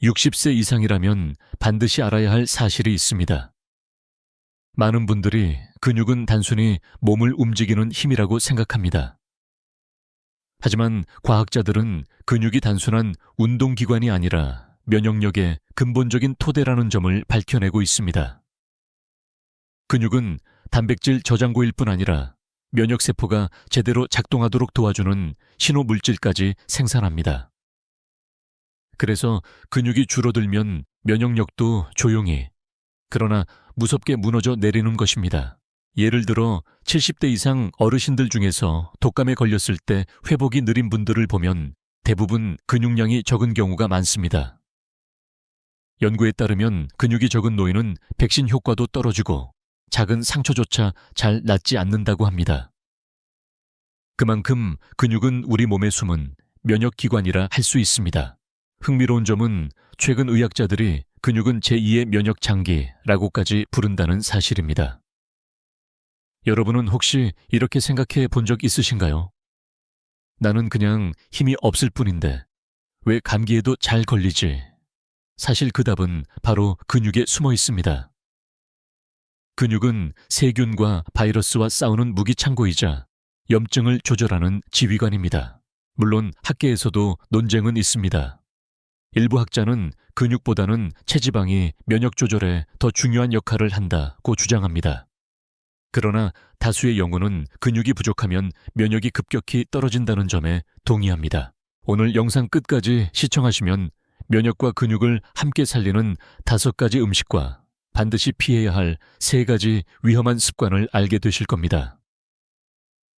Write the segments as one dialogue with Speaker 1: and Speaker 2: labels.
Speaker 1: 60세 이상이라면 반드시 알아야 할 사실이 있습니다. 많은 분들이 근육은 단순히 몸을 움직이는 힘이라고 생각합니다. 하지만 과학자들은 근육이 단순한 운동기관이 아니라 면역력의 근본적인 토대라는 점을 밝혀내고 있습니다. 근육은 단백질 저장고일 뿐 아니라 면역세포가 제대로 작동하도록 도와주는 신호물질까지 생산합니다. 그래서 근육이 줄어들면 면역력도 조용히, 그러나 무섭게 무너져 내리는 것입니다. 예를 들어 70대 이상 어르신들 중에서 독감에 걸렸을 때 회복이 느린 분들을 보면 대부분 근육량이 적은 경우가 많습니다. 연구에 따르면 근육이 적은 노인은 백신 효과도 떨어지고 작은 상처조차 잘 낫지 않는다고 합니다. 그만큼 근육은 우리 몸에 숨은 면역기관이라 할 수 있습니다. 흥미로운 점은 최근 의학자들이 근육은 제2의 면역장기라고까지 부른다는 사실입니다. 여러분은 혹시 이렇게 생각해 본 적 있으신가요? 나는 그냥 힘이 없을 뿐인데 왜 감기에도 잘 걸리지? 사실 그 답은 바로 근육에 숨어 있습니다. 근육은 세균과 바이러스와 싸우는 무기창고이자 염증을 조절하는 지휘관입니다. 물론 학계에서도 논쟁은 있습니다. 일부 학자는 근육보다는 체지방이 면역 조절에 더 중요한 역할을 한다고 주장합니다. 그러나 다수의 연구는 근육이 부족하면 면역이 급격히 떨어진다는 점에 동의합니다. 오늘 영상 끝까지 시청하시면 면역과 근육을 함께 살리는 5가지 음식과 반드시 피해야 할 3가지 위험한 습관을 알게 되실 겁니다.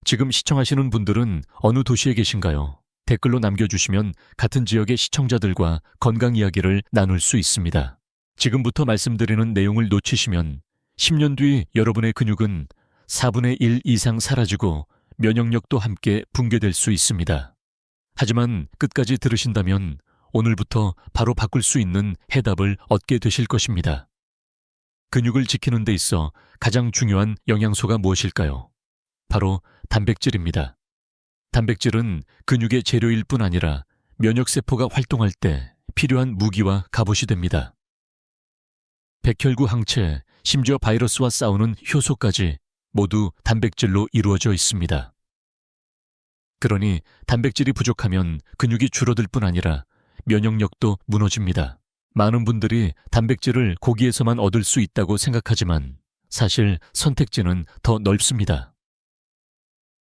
Speaker 1: 지금 시청하시는 분들은 어느 도시에 계신가요? 댓글로 남겨주시면 같은 지역의 시청자들과 건강 이야기를 나눌 수 있습니다. 지금부터 말씀드리는 내용을 놓치시면 10년 뒤 여러분의 근육은 4분의 1 이상 사라지고 면역력도 함께 붕괴될 수 있습니다. 하지만 끝까지 들으신다면 오늘부터 바로 바꿀 수 있는 해답을 얻게 되실 것입니다. 근육을 지키는 데 있어 가장 중요한 영양소가 무엇일까요? 바로 단백질입니다. 단백질은 근육의 재료일 뿐 아니라 면역세포가 활동할 때 필요한 무기와 갑옷이 됩니다. 백혈구 항체, 심지어 바이러스와 싸우는 효소까지 모두 단백질로 이루어져 있습니다. 그러니 단백질이 부족하면 근육이 줄어들 뿐 아니라 면역력도 무너집니다. 많은 분들이 단백질을 고기에서만 얻을 수 있다고 생각하지만 사실 선택지는 더 넓습니다.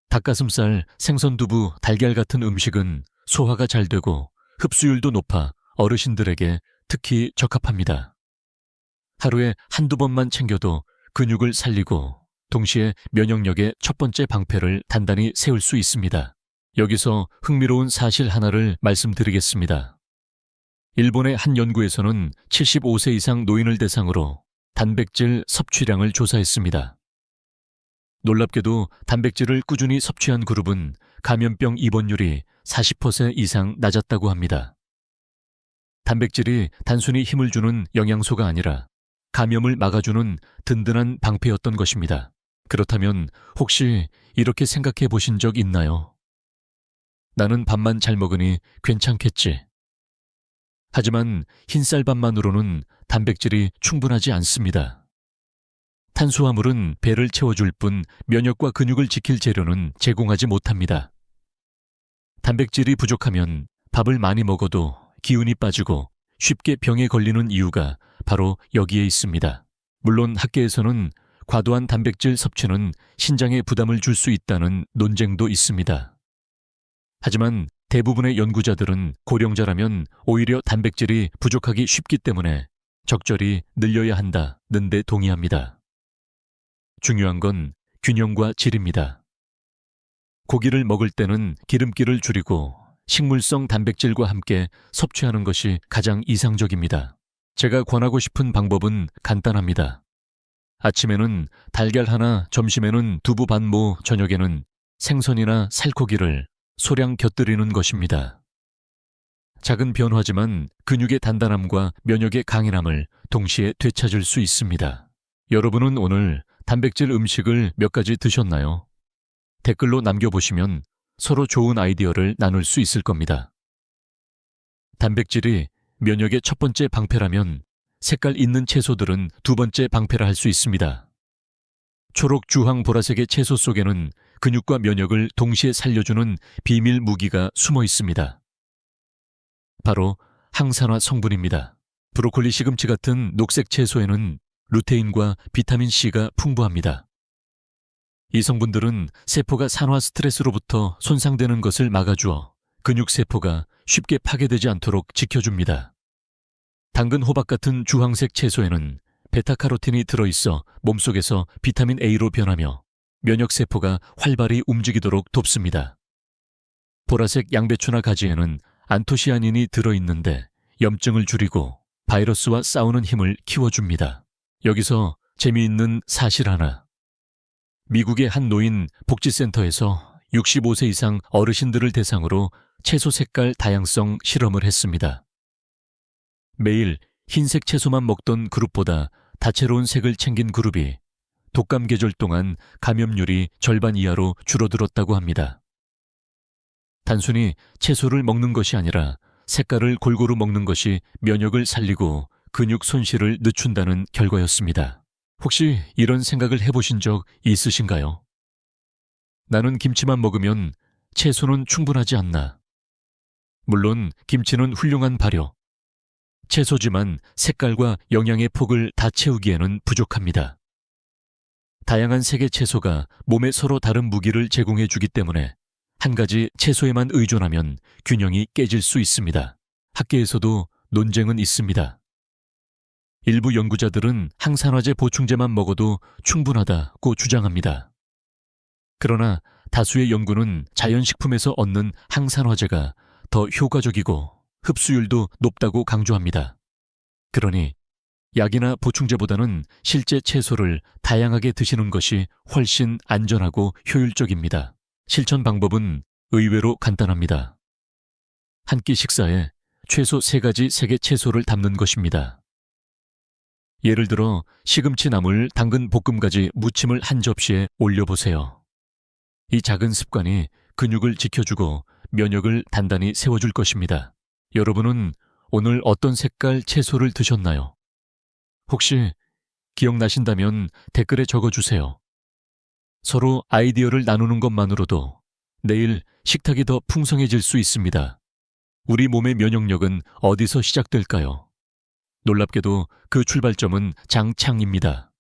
Speaker 1: 닭가슴살, 생선두부, 달걀 같은 음식은 소화가 잘 되고 흡수율도 높아 어르신들에게 특히 적합합니다. 하루에 한두 번만 챙겨도 근육을 살리고 동시에 면역력의 첫 번째 방패를 단단히 세울 수 있습니다. 여기서 흥미로운 사실 하나를 말씀드리겠습니다. 일본의 한 연구에서는 75세 이상 노인을 대상으로 단백질 섭취량을 조사했습니다. 놀랍게도 단백질을 꾸준히 섭취한 그룹은 감염병 입원율이 40% 이상 낮았다고 합니다. 단백질이 단순히 힘을 주는 영양소가 아니라 감염을 막아주는 든든한 방패였던 것입니다. 그렇다면 혹시 이렇게 생각해 보신 적 있나요? 나는 밥만 잘 먹으니 괜찮겠지. 하지만 흰쌀밥만으로는 단백질이 충분하지 않습니다. 탄수화물은 배를 채워줄 뿐 면역과 근육을 지킬 재료는 제공하지 못합니다. 단백질이 부족하면 밥을 많이 먹어도 기운이 빠지고 쉽게 병에 걸리는 이유가 바로 여기에 있습니다. 물론 학계에서는 과도한 단백질 섭취는 신장에 부담을 줄 수 있다는 논쟁도 있습니다. 하지만 대부분의 연구자들은 고령자라면 오히려 단백질이 부족하기 쉽기 때문에 적절히 늘려야 한다는 데 동의합니다. 중요한 건 균형과 질입니다. 고기를 먹을 때는 기름기를 줄이고 식물성 단백질과 함께 섭취하는 것이 가장 이상적입니다. 제가 권하고 싶은 방법은 간단합니다. 아침에는 달걀 하나, 점심에는 두부 반모, 저녁에는 생선이나 살코기를 소량 곁들이는 것입니다. 작은 변화지만 근육의 단단함과 면역의 강인함을 동시에 되찾을 수 있습니다. 여러분은 오늘 단백질 음식을 몇 가지 드셨나요? 댓글로 남겨보시면 서로 좋은 아이디어를 나눌 수 있을 겁니다. 단백질이 면역의 첫 번째 방패라면 색깔 있는 채소들은 두 번째 방패라 할 수 있습니다. 초록, 주황, 보라색의 채소 속에는 근육과 면역을 동시에 살려주는 비밀 무기가 숨어 있습니다. 바로 항산화 성분입니다. 브로콜리, 시금치 같은 녹색 채소에는 루테인과 비타민 C가 풍부합니다. 이 성분들은 세포가 산화 스트레스로부터 손상되는 것을 막아주어 근육세포가 쉽게 파괴되지 않도록 지켜줍니다. 당근, 호박 같은 주황색 채소에는 베타카로틴이 들어있어 몸속에서 비타민 A로 변하며 면역세포가 활발히 움직이도록 돕습니다. 보라색 양배추나 가지에는 안토시아닌이 들어있는데 염증을 줄이고 바이러스와 싸우는 힘을 키워줍니다. 여기서 재미있는 사실 하나. 미국의 한 노인 복지센터에서 65세 이상 어르신들을 대상으로 채소 색깔 다양성 실험을 했습니다. 매일 흰색 채소만 먹던 그룹보다 다채로운 색을 챙긴 그룹이 독감 계절 동안 감염률이 절반 이하로 줄어들었다고 합니다. 단순히 채소를 먹는 것이 아니라 색깔을 골고루 먹는 것이 면역을 살리고 근육 손실을 늦춘다는 결과였습니다. 혹시 이런 생각을 해보신 적 있으신가요? 나는 김치만 먹으면 채소는 충분하지 않나? 물론 김치는 훌륭한 발효. 채소지만 색깔과 영양의 폭을 다 채우기에는 부족합니다. 다양한 색의 채소가 몸에 서로 다른 무기를 제공해 주기 때문에 한 가지 채소에만 의존하면 균형이 깨질 수 있습니다. 학계에서도 논쟁은 있습니다. 일부 연구자들은 항산화제 보충제만 먹어도 충분하다고 주장합니다. 그러나 다수의 연구는 자연식품에서 얻는 항산화제가 더 효과적이고 흡수율도 높다고 강조합니다. 그러니 약이나 보충제보다는 실제 채소를 다양하게 드시는 것이 훨씬 안전하고 효율적입니다. 실천 방법은 의외로 간단합니다. 한 끼 식사에 최소 3가지 색의 채소를 담는 것입니다. 예를 들어 시금치, 나물, 당근, 볶음까지 무침을 한 접시에 올려보세요. 이 작은 습관이 근육을 지켜주고 면역을 단단히 세워줄 것입니다. 여러분은 오늘 어떤 색깔 채소를 드셨나요? 혹시 기억나신다면 댓글에 적어주세요. 서로 아이디어를 나누는 것만으로도 내일 식탁이 더 풍성해질 수 있습니다. 우리 몸의 면역력은 어디서 시작될까요? 놀랍게도 그 출발점은 장창입니다.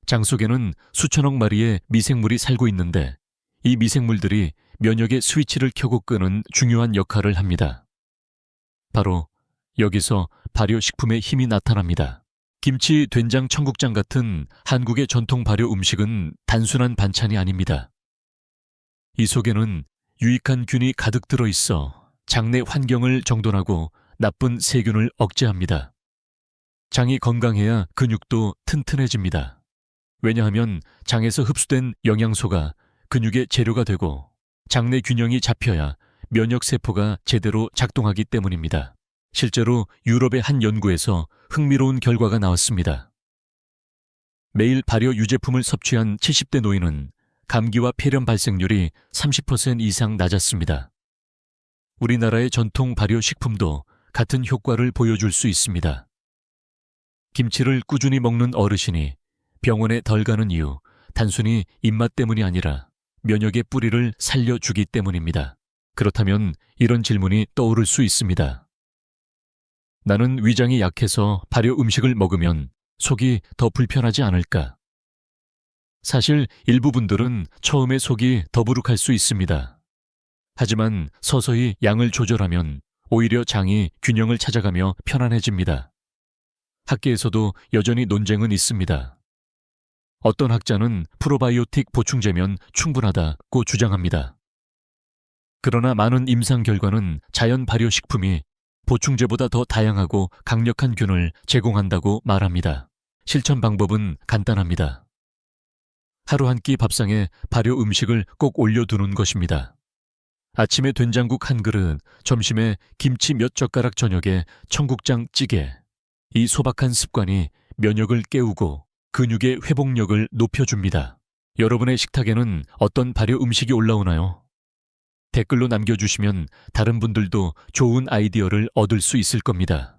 Speaker 1: 장 속에는 수천억 마리의 미생물이 살고 있는데 이 미생물들이 면역의 스위치를 켜고 끄는 중요한 역할을 합니다. 바로 여기서 발효식품의 힘이 나타납니다. 김치, 된장, 청국장 같은 한국의 전통 발효 음식은 단순한 반찬이 아닙니다. 이 속에는 유익한 균이 가득 들어있어 장내 환경을 정돈하고 나쁜 세균을 억제합니다. 장이 건강해야 근육도 튼튼해집니다. 왜냐하면 장에서 흡수된 영양소가 근육의 재료가 되고 장내 균형이 잡혀야 면역세포가 제대로 작동하기 때문입니다. 실제로 유럽의 한 연구에서 흥미로운 결과가 나왔습니다. 매일 발효 유제품을 섭취한 70대 노인은 감기와 폐렴 발생률이 30% 이상 낮았습니다. 우리나라의 전통 발효 식품도 같은 효과를 보여줄 수 있습니다. 김치를 꾸준히 먹는 어르신이 병원에 덜 가는 이유, 단순히 입맛 때문이 아니라 면역의 뿌리를 살려주기 때문입니다. 그렇다면 이런 질문이 떠오를 수 있습니다. 나는 위장이 약해서 발효 음식을 먹으면 속이 더 불편하지 않을까? 사실 일부 분들은 처음에 속이 더부룩할 수 있습니다. 하지만 서서히 양을 조절하면 오히려 장이 균형을 찾아가며 편안해집니다. 학계에서도 여전히 논쟁은 있습니다. 어떤 학자는 프로바이오틱 보충제면 충분하다고 주장합니다. 그러나 많은 임상 결과는 자연 발효식품이 보충제보다 더 다양하고 강력한 균을 제공한다고 말합니다. 실천 방법은 간단합니다. 하루 한 끼 밥상에 발효 음식을 꼭 올려두는 것입니다. 아침에 된장국 한 그릇, 점심에 김치 몇 젓가락, 저녁에 청국장 찌개. 이 소박한 습관이 면역을 깨우고 근육의 회복력을 높여줍니다. 여러분의 식탁에는 어떤 발효 음식이 올라오나요? 댓글로 남겨주시면 다른 분들도 좋은 아이디어를 얻을 수 있을 겁니다.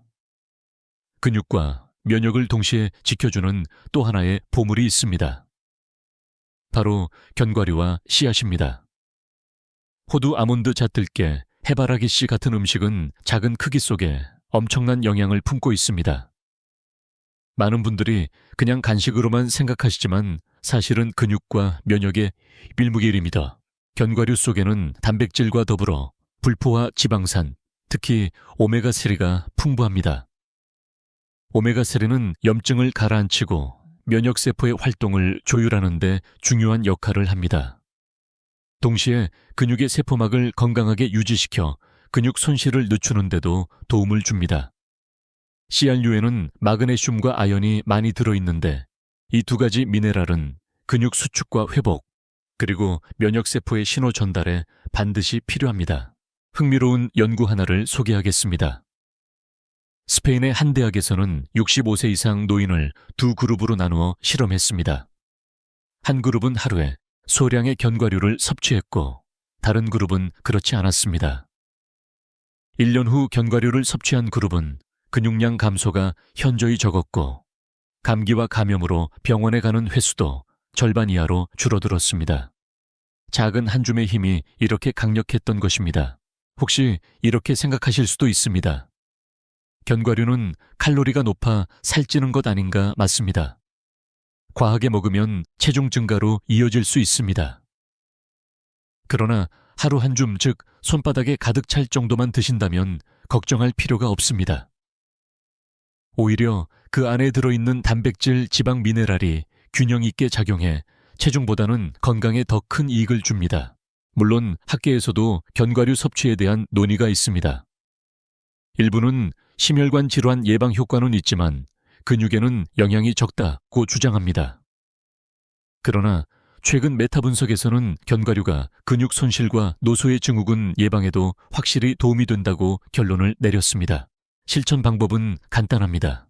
Speaker 1: 근육과 면역을 동시에 지켜주는 또 하나의 보물이 있습니다. 바로 견과류와 씨앗입니다. 호두 아몬드 잣들깨, 해바라기 씨 같은 음식은 작은 크기 속에 엄청난 영양을 품고 있습니다. 많은 분들이 그냥 간식으로만 생각하시지만 사실은 근육과 면역의 밀무길입니다. 견과류 속에는 단백질과 더불어 불포화 지방산, 특히 오메가3가 풍부합니다. 오메가3는 염증을 가라앉히고 면역세포의 활동을 조율하는 데 중요한 역할을 합니다. 동시에 근육의 세포막을 건강하게 유지시켜 근육 손실을 늦추는 데도 도움을 줍니다. 씨알류에는 마그네슘과 아연이 많이 들어있는데 이 두 가지 미네랄은 근육 수축과 회복, 그리고 면역세포의 신호 전달에 반드시 필요합니다. 흥미로운 연구 하나를 소개하겠습니다. 스페인의 한 대학에서는 65세 이상 노인을 두 그룹으로 나누어 실험했습니다. 한 그룹은 하루에 소량의 견과류를 섭취했고 다른 그룹은 그렇지 않았습니다. 1년 후 견과류를 섭취한 그룹은 근육량 감소가 현저히 적었고 감기와 감염으로 병원에 가는 횟수도 절반 이하로 줄어들었습니다. 작은 한 줌의 힘이 이렇게 강력했던 것입니다. 혹시 이렇게 생각하실 수도 있습니다. 견과류는 칼로리가 높아 살찌는 것 아닌가 맞습니다. 과하게 먹으면 체중 증가로 이어질 수 있습니다. 그러나 하루 한 줌, 즉 손바닥에 가득 찰 정도만 드신다면 걱정할 필요가 없습니다. 오히려 그 안에 들어있는 단백질, 지방, 미네랄이 균형 있게 작용해 체중보다는 건강에 더 큰 이익을 줍니다. 물론 학계에서도 견과류 섭취에 대한 논의가 있습니다. 일부는 심혈관 질환 예방 효과는 있지만 근육에는 영향이 적다고 주장합니다. 그러나 최근 메타 분석에서는 견과류가 근육 손실과 노쇠의 증후군 예방에도 확실히 도움이 된다고 결론을 내렸습니다. 실천 방법은 간단합니다.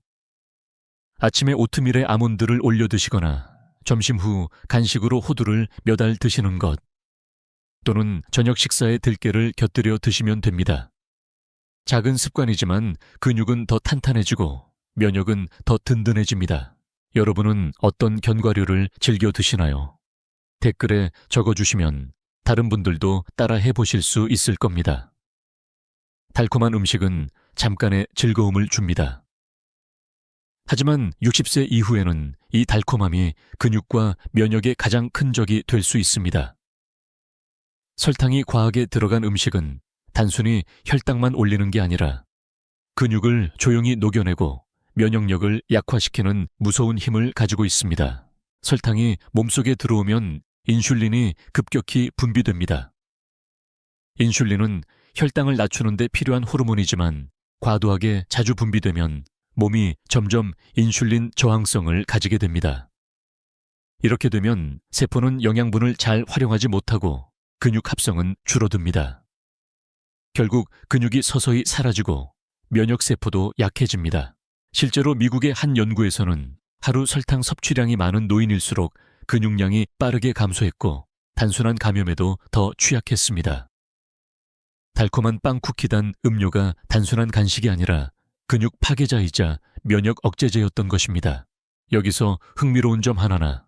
Speaker 1: 아침에 오트밀에 아몬드를 올려 드시거나 점심 후 간식으로 호두를 몇 알 드시는 것, 또는 저녁 식사에 들깨를 곁들여 드시면 됩니다. 작은 습관이지만 근육은 더 탄탄해지고 면역은 더 든든해집니다. 여러분은 어떤 견과류를 즐겨 드시나요? 댓글에 적어주시면 다른 분들도 따라 해보실 수 있을 겁니다. 달콤한 음식은 잠깐의 즐거움을 줍니다. 하지만 60세 이후에는 이 달콤함이 근육과 면역의 가장 큰 적이 될 수 있습니다. 설탕이 과하게 들어간 음식은 단순히 혈당만 올리는 게 아니라 근육을 조용히 녹여내고 면역력을 약화시키는 무서운 힘을 가지고 있습니다. 설탕이 몸속에 들어오면 인슐린이 급격히 분비됩니다. 인슐린은 혈당을 낮추는 데 필요한 호르몬이지만 과도하게 자주 분비되면 몸이 점점 인슐린 저항성을 가지게 됩니다. 이렇게 되면 세포는 영양분을 잘 활용하지 못하고 근육 합성은 줄어듭니다. 결국 근육이 서서히 사라지고 면역세포도 약해집니다. 실제로 미국의 한 연구에서는 하루 설탕 섭취량이 많은 노인일수록 근육량이 빠르게 감소했고 단순한 감염에도 더 취약했습니다. 달콤한 빵 쿠키단 음료가 단순한 간식이 아니라 근육 파괴자이자 면역 억제제였던 것입니다. 여기서 흥미로운 점 하나나.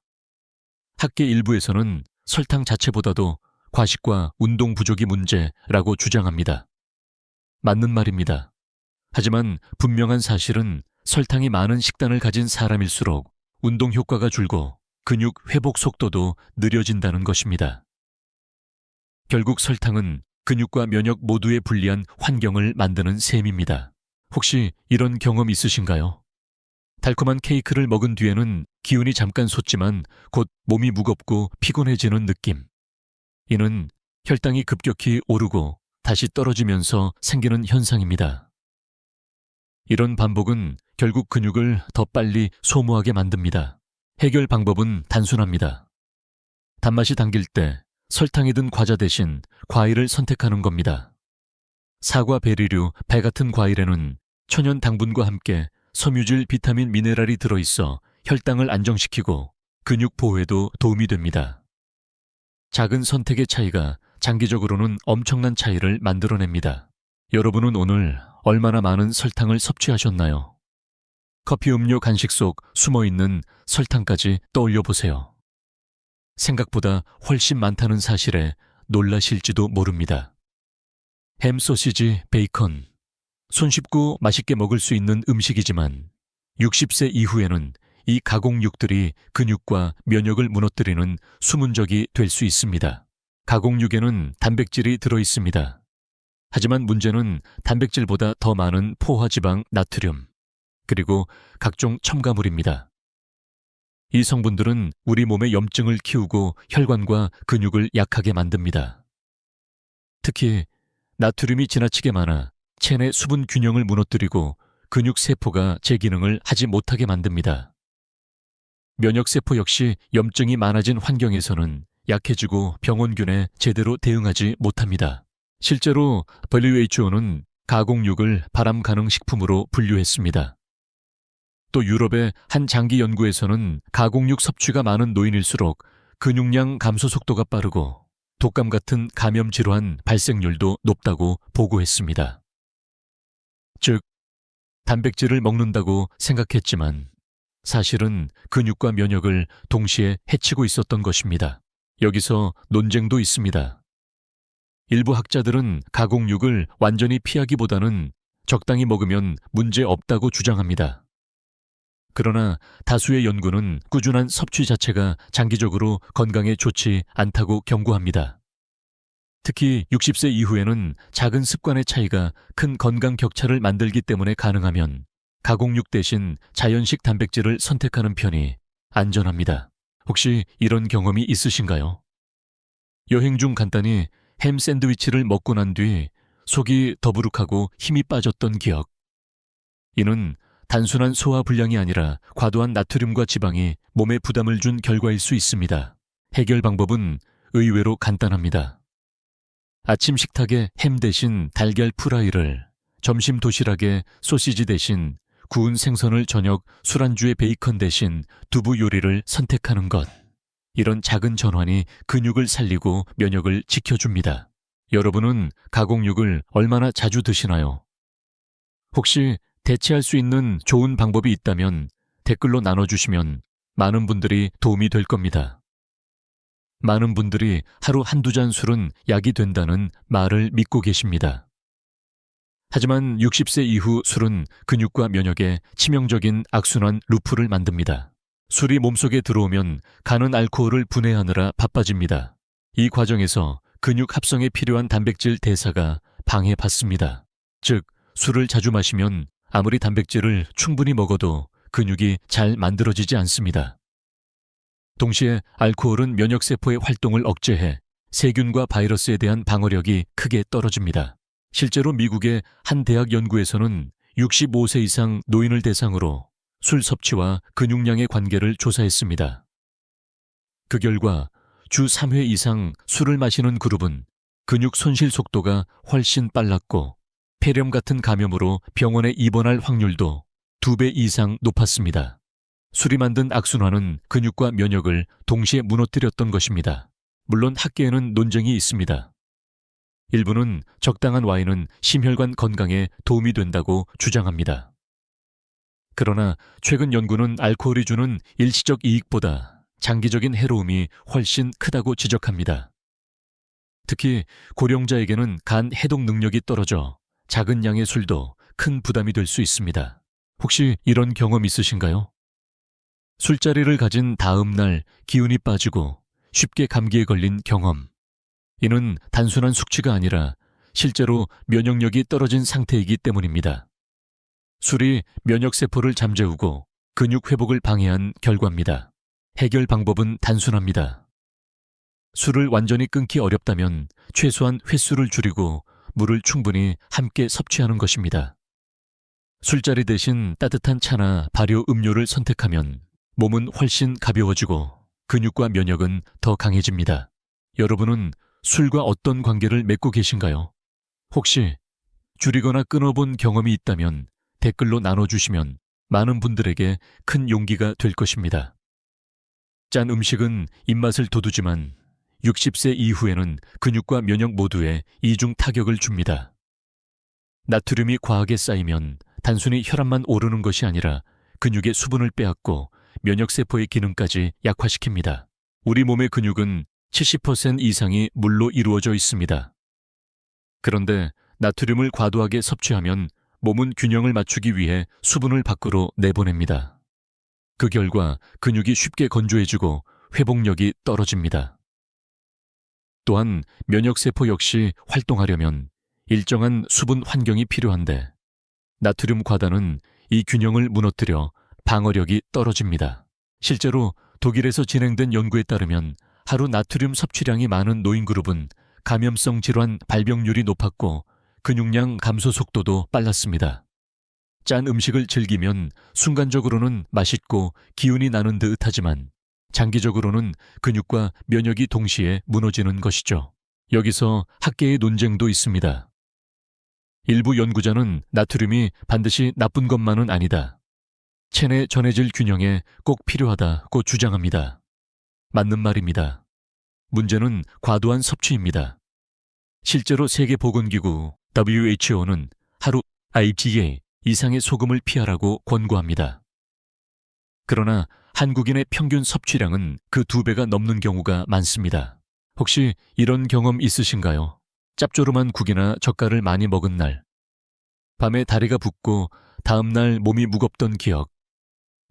Speaker 1: 학계 일부에서는 설탕 자체보다도 과식과 운동 부족이 문제라고 주장합니다. 맞는 말입니다. 하지만 분명한 사실은 설탕이 많은 식단을 가진 사람일수록 운동 효과가 줄고 근육 회복 속도도 느려진다는 것입니다. 결국 설탕은 근육과 면역 모두에 불리한 환경을 만드는 셈입니다. 혹시 이런 경험 있으신가요? 달콤한 케이크를 먹은 뒤에는 기운이 잠깐 솟지만 곧 몸이 무겁고 피곤해지는 느낌. 이는 혈당이 급격히 오르고 다시 떨어지면서 생기는 현상입니다. 이런 반복은 결국 근육을 더 빨리 소모하게 만듭니다. 해결 방법은 단순합니다. 단맛이 당길 때 설탕이 든 과자 대신 과일을 선택하는 겁니다. 사과, 베리류, 배 같은 과일에는 천연 당분과 함께 섬유질, 비타민, 미네랄이 들어있어 혈당을 안정시키고 근육 보호에도 도움이 됩니다. 작은 선택의 차이가 장기적으로는 엄청난 차이를 만들어냅니다. 여러분은 오늘 얼마나 많은 설탕을 섭취하셨나요? 커피, 음료, 간식 속 숨어있는 설탕까지 떠올려 보세요. 생각보다 훨씬 많다는 사실에 놀라실지도 모릅니다. 햄, 소시지, 베이컨, 손쉽고 맛있게 먹을 수 있는 음식이지만 60세 이후에는 이 가공육들이 근육과 면역을 무너뜨리는 수문적이 될 수 있습니다. 가공육에는 단백질이 들어있습니다. 하지만 문제는 단백질보다 더 많은 포화지방, 나트륨, 그리고 각종 첨가물입니다. 이 성분들은 우리 몸의 염증을 키우고 혈관과 근육을 약하게 만듭니다. 특히 나트륨이 지나치게 많아 체내 수분 균형을 무너뜨리고 근육 세포가 제 기능을 하지 못하게 만듭니다. 면역세포 역시 염증이 많아진 환경에서는 약해지고 병원균에 제대로 대응하지 못합니다. 실제로 WHO는 가공육을 발암 가능 식품으로 분류했습니다. 또 유럽의 한 장기 연구에서는 가공육 섭취가 많은 노인일수록 근육량 감소 속도가 빠르고 독감 같은 감염 질환 발생률도 높다고 보고했습니다. 즉, 단백질을 먹는다고 생각했지만 사실은 근육과 면역을 동시에 해치고 있었던 것입니다. 여기서 논쟁도 있습니다. 일부 학자들은 가공육을 완전히 피하기보다는 적당히 먹으면 문제 없다고 주장합니다. 그러나 다수의 연구는 꾸준한 섭취 자체가 장기적으로 건강에 좋지 않다고 경고합니다. 특히 60세 이후에는 작은 습관의 차이가 큰 건강 격차를 만들기 때문에 가능하면 가공육 대신 자연식 단백질을 선택하는 편이 안전합니다. 혹시 이런 경험이 있으신가요? 여행 중 간단히 햄 샌드위치를 먹고 난 뒤 속이 더부룩하고 힘이 빠졌던 기억. 이는 단순한 소화 불량이 아니라 과도한 나트륨과 지방이 몸에 부담을 준 결과일 수 있습니다. 해결 방법은 의외로 간단합니다. 아침 식탁에 햄 대신 달걀 프라이를, 점심 도시락에 소시지 대신 구운 생선을, 저녁 술안주에 베이컨 대신 두부 요리를 선택하는 것. 이런 작은 전환이 근육을 살리고 면역을 지켜줍니다. 여러분은 가공육을 얼마나 자주 드시나요? 혹시 대체할 수 있는 좋은 방법이 있다면 댓글로 나눠주시면 많은 분들이 도움이 될 겁니다. 많은 분들이 하루 한두 잔 술은 약이 된다는 말을 믿고 계십니다. 하지만 60세 이후 술은 근육과 면역에 치명적인 악순환 루프를 만듭니다. 술이 몸속에 들어오면 간은 알코올을 분해하느라 바빠집니다. 이 과정에서 근육 합성에 필요한 단백질 대사가 방해받습니다. 즉, 술을 자주 마시면 아무리 단백질을 충분히 먹어도 근육이 잘 만들어지지 않습니다. 동시에 알코올은 면역세포의 활동을 억제해 세균과 바이러스에 대한 방어력이 크게 떨어집니다. 실제로 미국의 한 대학 연구에서는 65세 이상 노인을 대상으로 술 섭취와 근육량의 관계를 조사했습니다. 그 결과 주 3회 이상 술을 마시는 그룹은 근육 손실 속도가 훨씬 빨랐고 폐렴 같은 감염으로 병원에 입원할 확률도 2배 이상 높았습니다. 술이 만든 악순환은 근육과 면역을 동시에 무너뜨렸던 것입니다. 물론 학계에는 논쟁이 있습니다. 일부는 적당한 와인은 심혈관 건강에 도움이 된다고 주장합니다. 그러나 최근 연구는 알코올이 주는 일시적 이익보다 장기적인 해로움이 훨씬 크다고 지적합니다. 특히 고령자에게는 간 해독 능력이 떨어져 작은 양의 술도 큰 부담이 될 수 있습니다. 혹시 이런 경험 있으신가요? 술자리를 가진 다음 날 기운이 빠지고 쉽게 감기에 걸린 경험. 이는 단순한 숙취가 아니라 실제로 면역력이 떨어진 상태이기 때문입니다. 술이 면역세포를 잠재우고 근육 회복을 방해한 결과입니다. 해결 방법은 단순합니다. 술을 완전히 끊기 어렵다면 최소한 횟수를 줄이고 물을 충분히 함께 섭취하는 것입니다. 술자리 대신 따뜻한 차나 발효 음료를 선택하면 몸은 훨씬 가벼워지고 근육과 면역은 더 강해집니다. 여러분은 술과 어떤 관계를 맺고 계신가요? 혹시 줄이거나 끊어본 경험이 있다면 댓글로 나눠주시면 많은 분들에게 큰 용기가 될 것입니다. 짠 음식은 입맛을 돋우지만 60세 이후에는 근육과 면역 모두에 이중 타격을 줍니다. 나트륨이 과하게 쌓이면 단순히 혈압만 오르는 것이 아니라 근육의 수분을 빼앗고 면역세포의 기능까지 약화시킵니다. 우리 몸의 근육은 70% 이상이 물로 이루어져 있습니다. 그런데 나트륨을 과도하게 섭취하면 몸은 균형을 맞추기 위해 수분을 밖으로 내보냅니다. 그 결과 근육이 쉽게 건조해지고 회복력이 떨어집니다. 또한 면역세포 역시 활동하려면 일정한 수분 환경이 필요한데 나트륨 과다는 이 균형을 무너뜨려 방어력이 떨어집니다. 실제로 독일에서 진행된 연구에 따르면 하루 나트륨 섭취량이 많은 노인그룹은 감염성 질환 발병률이 높았고 근육량 감소 속도도 빨랐습니다. 짠 음식을 즐기면 순간적으로는 맛있고 기운이 나는 듯 하지만 장기적으로는 근육과 면역이 동시에 무너지는 것이죠. 여기서 학계의 논쟁도 있습니다. 일부 연구자는 나트륨이 반드시 나쁜 것만은 아니다. 체내 전해질 균형에 꼭 필요하다고 주장합니다. 맞는 말입니다. 문제는 과도한 섭취입니다. 실제로 세계보건기구 WHO는 하루 IgA 이상의 소금을 피하라고 권고합니다. 그러나 한국인의 평균 섭취량은 그 2배가 넘는 경우가 많습니다. 혹시 이런 경험 있으신가요? 짭조름한 국이나 젓갈을 많이 먹은 날, 밤에 다리가 붓고 다음날 몸이 무겁던 기억.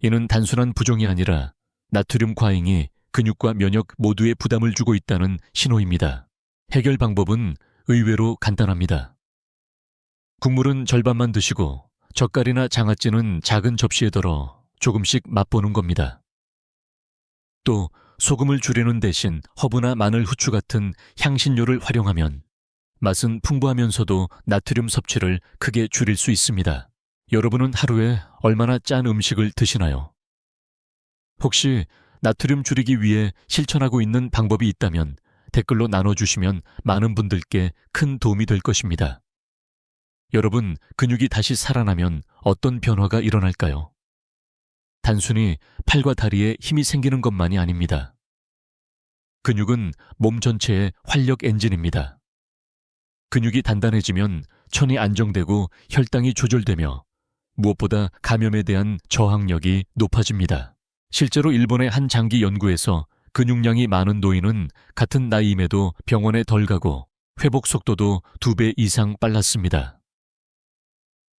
Speaker 1: 이는 단순한 부종이 아니라 나트륨 과잉이 근육과 면역 모두에 부담을 주고 있다는 신호입니다. 해결 방법은 의외로 간단합니다. 국물은 절반만 드시고 젓갈이나 장아찌는 작은 접시에 덜어 조금씩 맛보는 겁니다. 또 소금을 줄이는 대신 허브나 마늘, 후추 같은 향신료를 활용하면 맛은 풍부하면서도 나트륨 섭취를 크게 줄일 수 있습니다. 여러분은 하루에 얼마나 짠 음식을 드시나요? 혹시 나트륨 줄이기 위해 실천하고 있는 방법이 있다면 댓글로 나눠주시면 많은 분들께 큰 도움이 될 것입니다. 여러분, 근육이 다시 살아나면 어떤 변화가 일어날까요? 단순히 팔과 다리에 힘이 생기는 것만이 아닙니다. 근육은 몸 전체의 활력 엔진입니다. 근육이 단단해지면 천이 안정되고 혈당이 조절되며 무엇보다 감염에 대한 저항력이 높아집니다. 실제로 일본의 한 장기 연구에서 근육량이 많은 노인은 같은 나이임에도 병원에 덜 가고 회복 속도도 2배 이상 빨랐습니다.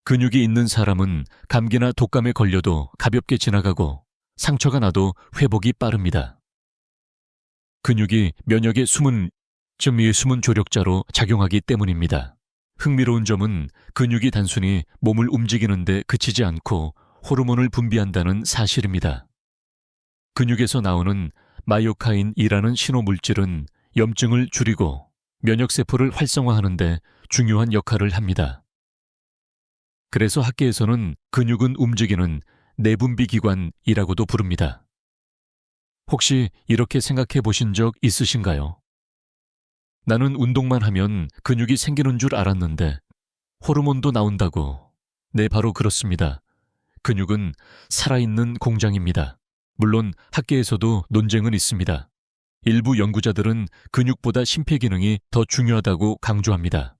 Speaker 1: 근육이 있는 사람은 감기나 독감에 걸려도 가볍게 지나가고 상처가 나도 회복이 빠릅니다. 근육이 면역의 숨은 조력자로 작용하기 때문입니다. 흥미로운 점은 근육이 단순히 몸을 움직이는데 그치지 않고 호르몬을 분비한다는 사실입니다. 근육에서 나오는 마이오카인이라는 신호 물질은 염증을 줄이고 면역세포를 활성화하는 데 중요한 역할을 합니다. 그래서 학계에서는 근육은 움직이는 내분비기관이라고도 부릅니다. 혹시 이렇게 생각해 보신 적 있으신가요? 나는 운동만 하면 근육이 생기는 줄 알았는데 호르몬도 나온다고. 네, 바로 그렇습니다. 근육은 살아있는 공장입니다. 물론 학계에서도 논쟁은 있습니다. 일부 연구자들은 근육보다 심폐기능이 더 중요하다고 강조합니다.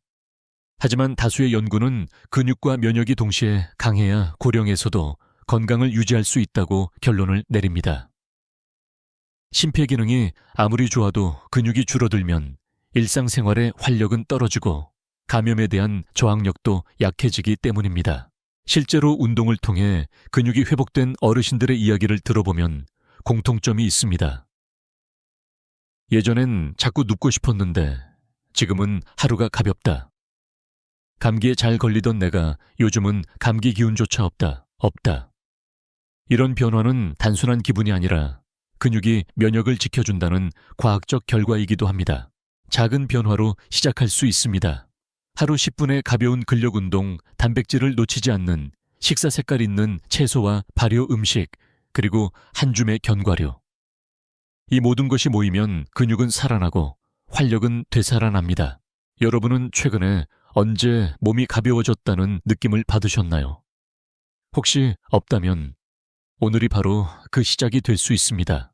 Speaker 1: 하지만 다수의 연구는 근육과 면역이 동시에 강해야 고령에서도 건강을 유지할 수 있다고 결론을 내립니다. 심폐기능이 아무리 좋아도 근육이 줄어들면 일상생활의 활력은 떨어지고 감염에 대한 저항력도 약해지기 때문입니다. 실제로 운동을 통해 근육이 회복된 어르신들의 이야기를 들어보면 공통점이 있습니다. 예전엔 자꾸 눕고 싶었는데 지금은 하루가 가볍다. 감기에 잘 걸리던 내가 요즘은 감기 기운조차 없다. 이런 변화는 단순한 기분이 아니라 근육이 면역을 지켜준다는 과학적 결과이기도 합니다. 작은 변화로 시작할 수 있습니다. 하루 10분의 가벼운 근력 운동, 단백질을 놓치지 않는 식사 색깔 있는 채소와 발효 음식, 그리고 한 줌의 견과류. 이 모든 것이 모이면 근육은 살아나고 활력은 되살아납니다. 여러분은 최근에 언제 몸이 가벼워졌다는 느낌을 받으셨나요? 혹시 없다면 오늘이 바로 그 시작이 될 수 있습니다.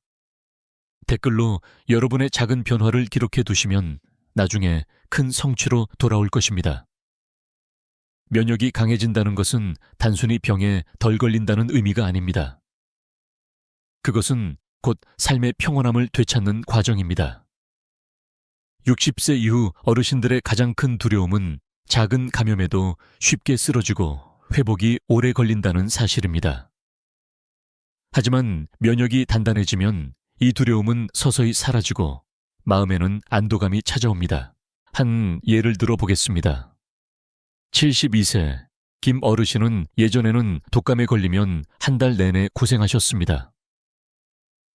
Speaker 1: 댓글로 여러분의 작은 변화를 기록해 두시면 나중에 큰 성취로 돌아올 것입니다. 면역이 강해진다는 것은 단순히 병에 덜 걸린다는 의미가 아닙니다. 그것은 곧 삶의 평온함을 되찾는 과정입니다. 60세 이후 어르신들의 가장 큰 두려움은 작은 감염에도 쉽게 쓰러지고 회복이 오래 걸린다는 사실입니다. 하지만 면역이 단단해지면 이 두려움은 서서히 사라지고 마음에는 안도감이 찾아옵니다. 한 예를 들어 보겠습니다. 72세 김 어르신은 예전에는 독감에 걸리면 한 달 내내 고생하셨습니다.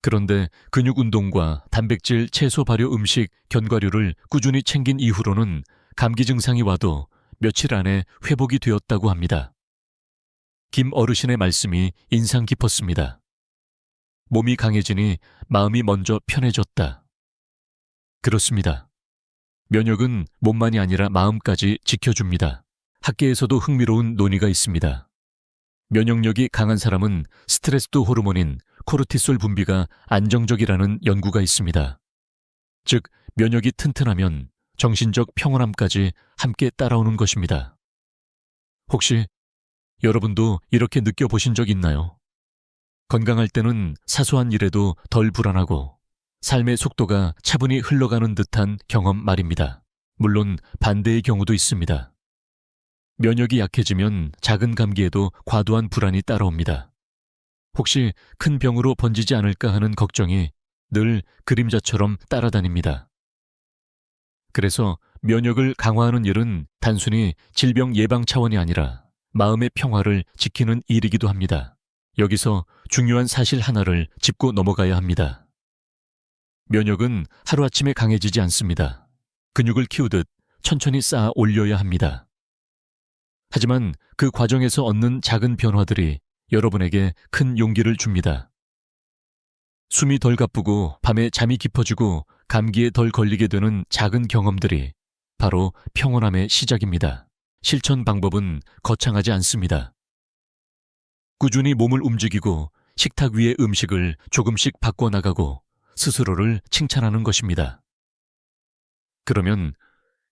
Speaker 1: 그런데 근육 운동과 단백질, 채소 발효 음식, 견과류를 꾸준히 챙긴 이후로는 감기 증상이 와도 며칠 안에 회복이 되었다고 합니다. 김 어르신의 말씀이 인상 깊었습니다. 몸이 강해지니 마음이 먼저 편해졌다. 그렇습니다. 면역은 몸만이 아니라 마음까지 지켜줍니다. 학계에서도 흥미로운 논의가 있습니다. 면역력이 강한 사람은 스트레스 호르몬인 코르티솔 분비가 안정적이라는 연구가 있습니다. 즉, 면역이 튼튼하면 정신적 평온함까지 함께 따라오는 것입니다. 혹시 여러분도 이렇게 느껴보신 적 있나요? 건강할 때는 사소한 일에도 덜 불안하고 삶의 속도가 차분히 흘러가는 듯한 경험 말입니다. 물론 반대의 경우도 있습니다. 면역이 약해지면 작은 감기에도 과도한 불안이 따라옵니다. 혹시 큰 병으로 번지지 않을까 하는 걱정이 늘 그림자처럼 따라다닙니다. 그래서 면역을 강화하는 일은 단순히 질병 예방 차원이 아니라 마음의 평화를 지키는 일이기도 합니다. 여기서 중요한 사실 하나를 짚고 넘어가야 합니다. 면역은 하루아침에 강해지지 않습니다. 근육을 키우듯 천천히 쌓아 올려야 합니다. 하지만 그 과정에서 얻는 작은 변화들이 여러분에게 큰 용기를 줍니다. 숨이 덜 가쁘고 밤에 잠이 깊어지고 감기에 덜 걸리게 되는 작은 경험들이 바로 평온함의 시작입니다. 실천 방법은 거창하지 않습니다. 꾸준히 몸을 움직이고 식탁 위의 음식을 조금씩 바꿔나가고 스스로를 칭찬하는 것입니다. 그러면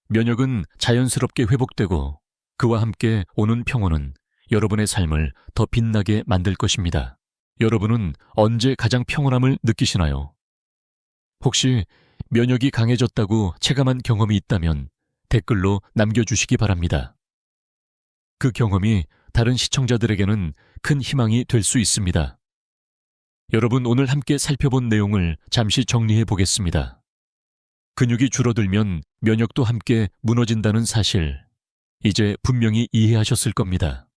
Speaker 1: 면역은 자연스럽게 회복되고 그와 함께 오는 평온은 여러분의 삶을 더 빛나게 만들 것입니다. 여러분은 언제 가장 평온함을 느끼시나요? 혹시 면역이 강해졌다고 체감한 경험이 있다면 댓글로 남겨주시기 바랍니다. 그 경험이 다른 시청자들에게는 큰 희망이 될 수 있습니다. 여러분, 오늘 함께 살펴본 내용을 잠시 정리해 보겠습니다. 근육이 줄어들면 면역도 함께 무너진다는 사실, 이제 분명히 이해하셨을 겁니다.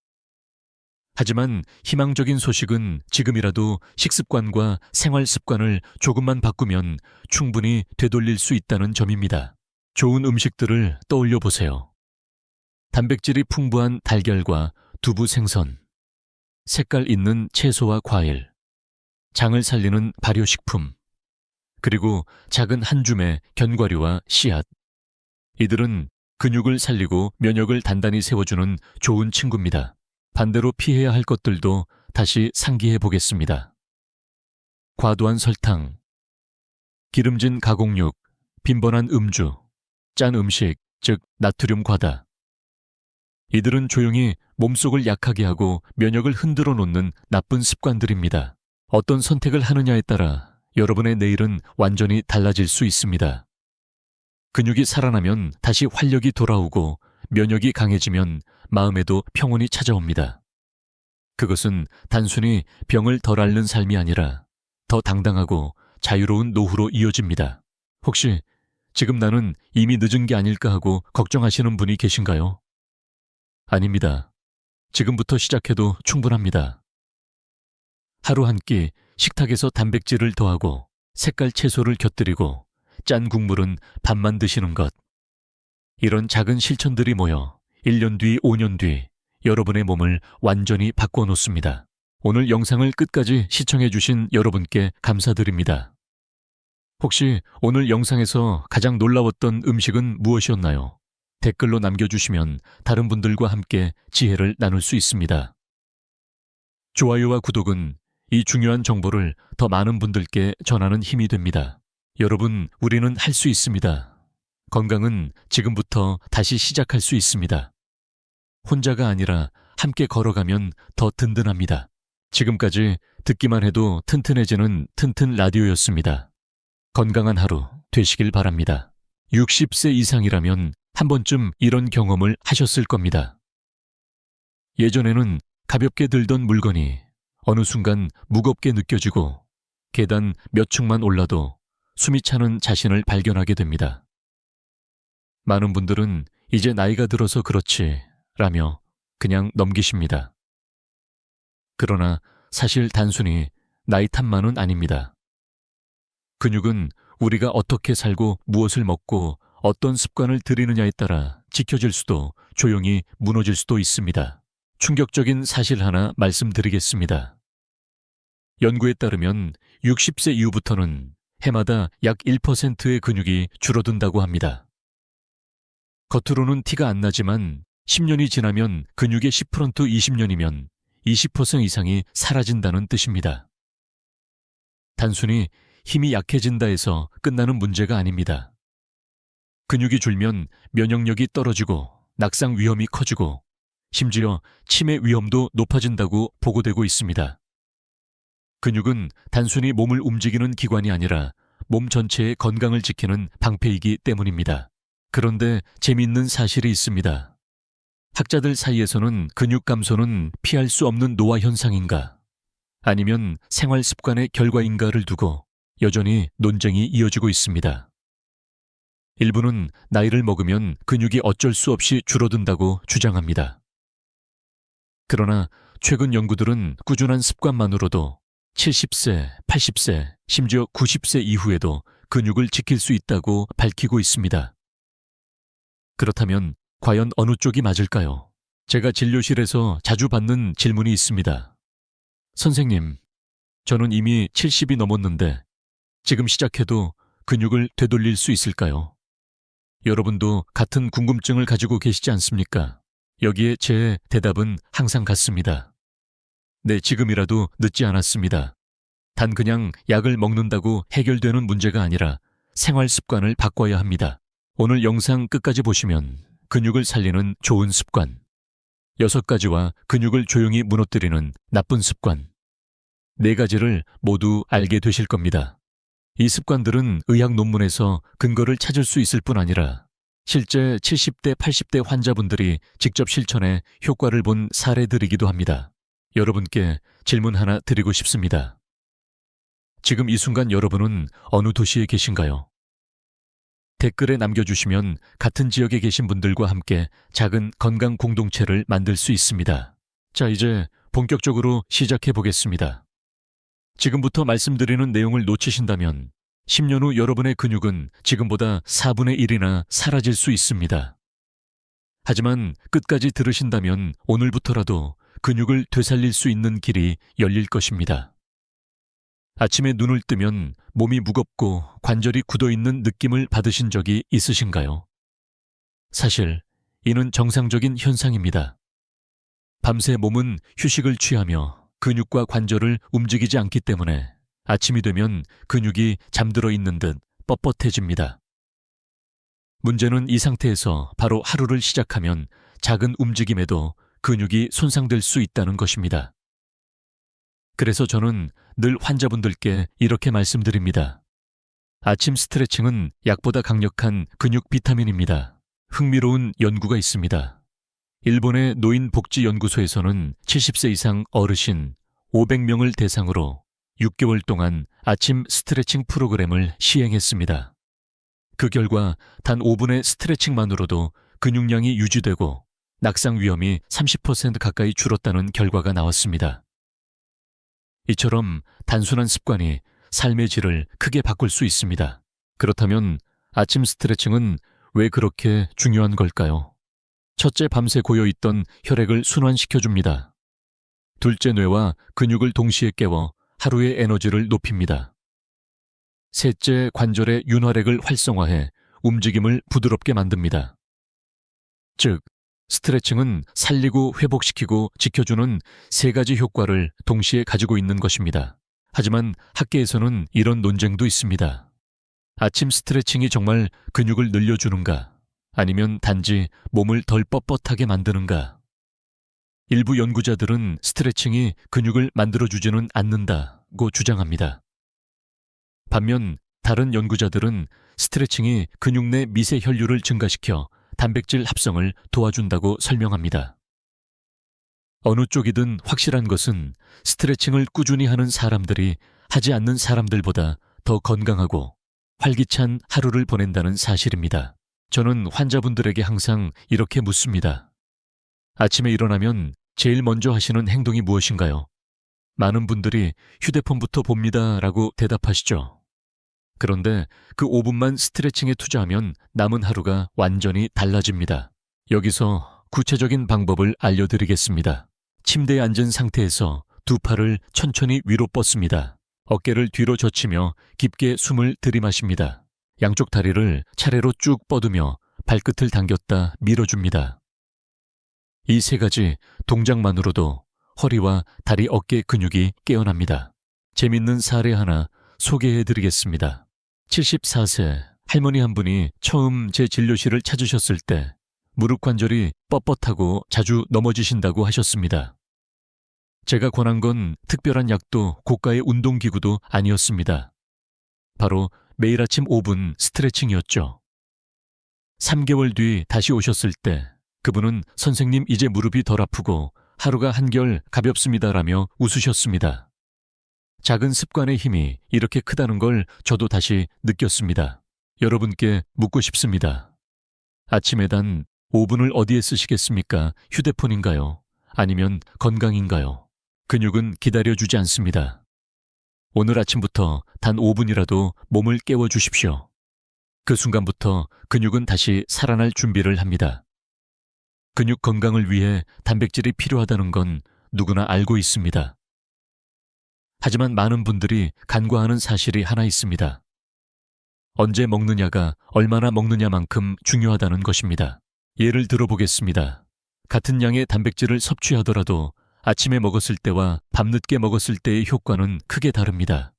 Speaker 1: 하지만 희망적인 소식은 지금이라도 식습관과 생활 습관을 조금만 바꾸면 충분히 되돌릴 수 있다는 점입니다. 좋은 음식들을 떠올려 보세요. 단백질이 풍부한 달걀과 두부 생선, 색깔 있는 채소와 과일, 장을 살리는 발효식품, 그리고 작은 한 줌의 견과류와 씨앗. 이들은 근육을 살리고 면역을 단단히 세워주는 좋은 친구입니다. 반대로 피해야 할 것들도 다시 상기해 보겠습니다. 과도한 설탕, 기름진 가공육, 빈번한 음주, 짠 음식, 즉 나트륨 과다. 이들은 조용히 몸속을 약하게 하고 면역을 흔들어 놓는 나쁜 습관들입니다. 어떤 선택을 하느냐에 따라 여러분의 내일은 완전히 달라질 수 있습니다. 근육이 살아나면 다시 활력이 돌아오고 면역이 강해지면 마음에도 평온이 찾아옵니다. 그것은 단순히 병을 덜 앓는 삶이 아니라 더 당당하고 자유로운 노후로 이어집니다. 혹시 지금 나는 이미 늦은 게 아닐까 하고 걱정하시는 분이 계신가요? 아닙니다. 지금부터 시작해도 충분합니다. 하루 한 끼 식탁에서 단백질을 더하고 색깔 채소를 곁들이고 짠 국물은 밥만 드시는 것. 이런 작은 실천들이 모여 1년 뒤, 5년 뒤 여러분의 몸을 완전히 바꿔놓습니다. 오늘 영상을 끝까지 시청해주신 여러분께 감사드립니다. 혹시 오늘 영상에서 가장 놀라웠던 음식은 무엇이었나요? 댓글로 남겨주시면 다른 분들과 함께 지혜를 나눌 수 있습니다. 좋아요와 구독은 이 중요한 정보를 더 많은 분들께 전하는 힘이 됩니다. 여러분, 우리는 할 수 있습니다. 건강은 지금부터 다시 시작할 수 있습니다. 혼자가 아니라 함께 걸어가면 더 든든합니다. 지금까지 듣기만 해도 튼튼해지는 튼튼 라디오였습니다. 건강한 하루 되시길 바랍니다. 60세 이상이라면 한 번쯤 이런 경험을 하셨을 겁니다. 예전에는 가볍게 들던 물건이 어느 순간 무겁게 느껴지고 계단 몇 층만 올라도 숨이 차는 자신을 발견하게 됩니다. 많은 분들은 이제 나이가 들어서 그렇지 라며 그냥 넘기십니다. 그러나 사실 단순히 나이 탓만은 아닙니다. 근육은 우리가 어떻게 살고 무엇을 먹고 어떤 습관을 들이느냐에 따라 지켜질 수도 조용히 무너질 수도 있습니다. 충격적인 사실 하나 말씀드리겠습니다. 연구에 따르면 60세 이후부터는 해마다 약 1%의 근육이 줄어든다고 합니다. 겉으로는 티가 안 나지만 10년이 지나면 근육의 10% 20년이면 20% 이상이 사라진다는 뜻입니다. 단순히 힘이 약해진다 해서 끝나는 문제가 아닙니다. 근육이 줄면 면역력이 떨어지고 낙상 위험이 커지고 심지어 치매 위험도 높아진다고 보고되고 있습니다. 근육은 단순히 몸을 움직이는 기관이 아니라 몸 전체의 건강을 지키는 방패이기 때문입니다. 그런데 재미있는 사실이 있습니다. 학자들 사이에서는 근육 감소는 피할 수 없는 노화 현상인가 아니면 생활 습관의 결과인가를 두고 여전히 논쟁이 이어지고 있습니다. 일부는 나이를 먹으면 근육이 어쩔 수 없이 줄어든다고 주장합니다. 그러나 최근 연구들은 꾸준한 습관만으로도 70세, 80세, 심지어 90세 이후에도 근육을 지킬 수 있다고 밝히고 있습니다. 그렇다면 과연 어느 쪽이 맞을까요? 제가 진료실에서 자주 받는 질문이 있습니다. 선생님, 저는 이미 70이 넘었는데 지금 시작해도 근육을 되돌릴 수 있을까요? 여러분도 같은 궁금증을 가지고 계시지 않습니까? 여기에 제 대답은 항상 같습니다. 네, 지금이라도 늦지 않았습니다. 단 그냥 약을 먹는다고 해결되는 문제가 아니라 생활 습관을 바꿔야 합니다. 오늘 영상 끝까지 보시면 근육을 살리는 좋은 습관, 6가지와 근육을 조용히 무너뜨리는 나쁜 습관, 4가지를 모두 알게 되실 겁니다. 이 습관들은 의학 논문에서 근거를 찾을 수 있을 뿐 아니라 실제 70대, 80대 환자분들이 직접 실천해 효과를 본 사례들이기도 합니다. 여러분께 질문 하나 드리고 싶습니다. 지금 이 순간 여러분은 어느 도시에 계신가요? 댓글에 남겨주시면 같은 지역에 계신 분들과 함께 작은 건강 공동체를 만들 수 있습니다. 자, 이제 본격적으로 시작해 보겠습니다. 지금부터 말씀드리는 내용을 놓치신다면 10년 후 여러분의 근육은 지금보다 4분의 1이나 사라질 수 있습니다. 하지만 끝까지 들으신다면 오늘부터라도 근육을 되살릴 수 있는 길이 열릴 것입니다. 아침에 눈을 뜨면 몸이 무겁고 관절이 굳어있는 느낌을 받으신 적이 있으신가요? 사실 이는 정상적인 현상입니다. 밤새 몸은 휴식을 취하며 근육과 관절을 움직이지 않기 때문에 아침이 되면 근육이 잠들어 있는 듯 뻣뻣해집니다. 문제는 이 상태에서 바로 하루를 시작하면 작은 움직임에도 근육이 손상될 수 있다는 것입니다. 그래서 저는 늘 환자분들께 이렇게 말씀드립니다. 아침 스트레칭은 약보다 강력한 근육 비타민입니다. 흥미로운 연구가 있습니다. 일본의 노인복지연구소에서는 70세 이상 어르신 500명을 대상으로 6개월 동안 아침 스트레칭 프로그램을 시행했습니다. 그 결과 단 5분의 스트레칭만으로도 근육량이 유지되고 낙상 위험이 30% 가까이 줄었다는 결과가 나왔습니다. 이처럼 단순한 습관이 삶의 질을 크게 바꿀 수 있습니다. 그렇다면 아침 스트레칭은 왜 그렇게 중요한 걸까요? 첫째, 밤새 고여있던 혈액을 순환시켜줍니다. 둘째, 뇌와 근육을 동시에 깨워 하루의 에너지를 높입니다. 셋째, 관절의 윤활액을 활성화해 움직임을 부드럽게 만듭니다. 즉, 스트레칭은 살리고 회복시키고 지켜주는 세 가지 효과를 동시에 가지고 있는 것입니다. 하지만 학계에서는 이런 논쟁도 있습니다. 아침 스트레칭이 정말 근육을 늘려주는가? 아니면 단지 몸을 덜 뻣뻣하게 만드는가? 일부 연구자들은 스트레칭이 근육을 만들어주지는 않는다고 주장합니다. 반면 다른 연구자들은 스트레칭이 근육 내 미세 혈류를 증가시켜 단백질 합성을 도와준다고 설명합니다. 어느 쪽이든 확실한 것은 스트레칭을 꾸준히 하는 사람들이 하지 않는 사람들보다 더 건강하고 활기찬 하루를 보낸다는 사실입니다. 저는 환자분들에게 항상 이렇게 묻습니다. 아침에 일어나면 제일 먼저 하시는 행동이 무엇인가요? 많은 분들이 휴대폰부터 봅니다 라고 대답하시죠. 그런데 그 5분만 스트레칭에 투자하면 남은 하루가 완전히 달라집니다. 여기서 구체적인 방법을 알려드리겠습니다. 침대에 앉은 상태에서 두 팔을 천천히 위로 뻗습니다. 어깨를 뒤로 젖히며 깊게 숨을 들이마십니다. 양쪽 다리를 차례로 쭉 뻗으며 발끝을 당겼다 밀어줍니다. 이 세 가지 동작만으로도 허리와 다리 어깨 근육이 깨어납니다. 재밌는 사례 하나 소개해드리겠습니다. 74세 할머니 한 분이 처음 제 진료실을 찾으셨을 때 무릎 관절이 뻣뻣하고 자주 넘어지신다고 하셨습니다. 제가 권한 건 특별한 약도 고가의 운동기구도 아니었습니다. 바로 매일 아침 5분 스트레칭이었죠. 3개월 뒤 다시 오셨을 때 그분은 선생님 이제 무릎이 덜 아프고 하루가 한결 가볍습니다라며 웃으셨습니다. 작은 습관의 힘이 이렇게 크다는 걸 저도 다시 느꼈습니다. 여러분께 묻고 싶습니다. 아침에 단 5분을 어디에 쓰시겠습니까? 휴대폰인가요? 아니면 건강인가요? 근육은 기다려주지 않습니다. 오늘 아침부터 단 5분이라도 몸을 깨워주십시오. 그 순간부터 근육은 다시 살아날 준비를 합니다. 근육 건강을 위해 단백질이 필요하다는 건 누구나 알고 있습니다. 하지만 많은 분들이 간과하는 사실이 하나 있습니다. 언제 먹느냐가 얼마나 먹느냐만큼 중요하다는 것입니다. 예를 들어보겠습니다. 같은 양의 단백질을 섭취하더라도 아침에 먹었을 때와 밤늦게 먹었을 때의 효과는 크게 다릅니다.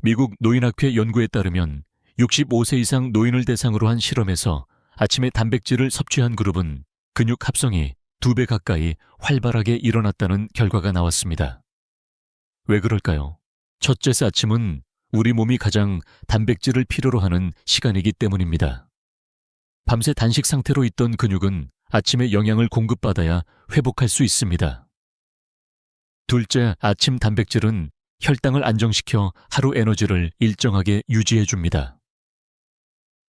Speaker 1: 미국 노인학회 연구에 따르면 65세 이상 노인을 대상으로 한 실험에서 아침에 단백질을 섭취한 그룹은 근육 합성이 2배 가까이 활발하게 일어났다는 결과가 나왔습니다. 왜 그럴까요? 첫째, 아침은 우리 몸이 가장 단백질을 필요로 하는 시간이기 때문입니다. 밤새 단식 상태로 있던 근육은 아침에 영양을 공급받아야 회복할 수 있습니다. 둘째, 아침 단백질은 혈당을 안정시켜 하루 에너지를 일정하게 유지해줍니다.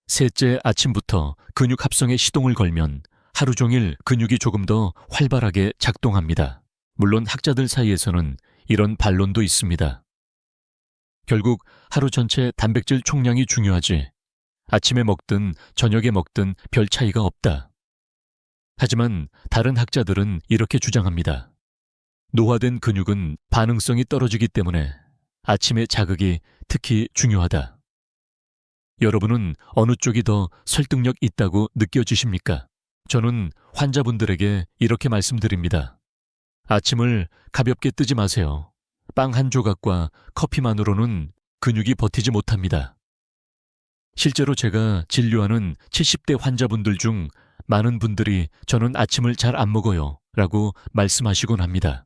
Speaker 1: 셋째, 아침부터 근육 합성에 시동을 걸면 하루 종일 근육이 조금 더 활발하게 작동합니다. 물론 학자들 사이에서는 이런 반론도 있습니다. 결국 하루 전체 단백질 총량이 중요하지 아침에 먹든 저녁에 먹든 별 차이가 없다. 하지만 다른 학자들은 이렇게 주장합니다. 노화된 근육은 반응성이 떨어지기 때문에 아침의 자극이 특히 중요하다. 여러분은 어느 쪽이 더 설득력 있다고 느껴지십니까? 저는 환자분들에게 이렇게 말씀드립니다. 아침을 가볍게 뜨지 마세요. 빵 한 조각과 커피만으로는 근육이 버티지 못합니다. 실제로 제가 진료하는 70대 환자분들 중 많은 분들이 저는 아침을 잘 안 먹어요 라고 말씀하시곤 합니다.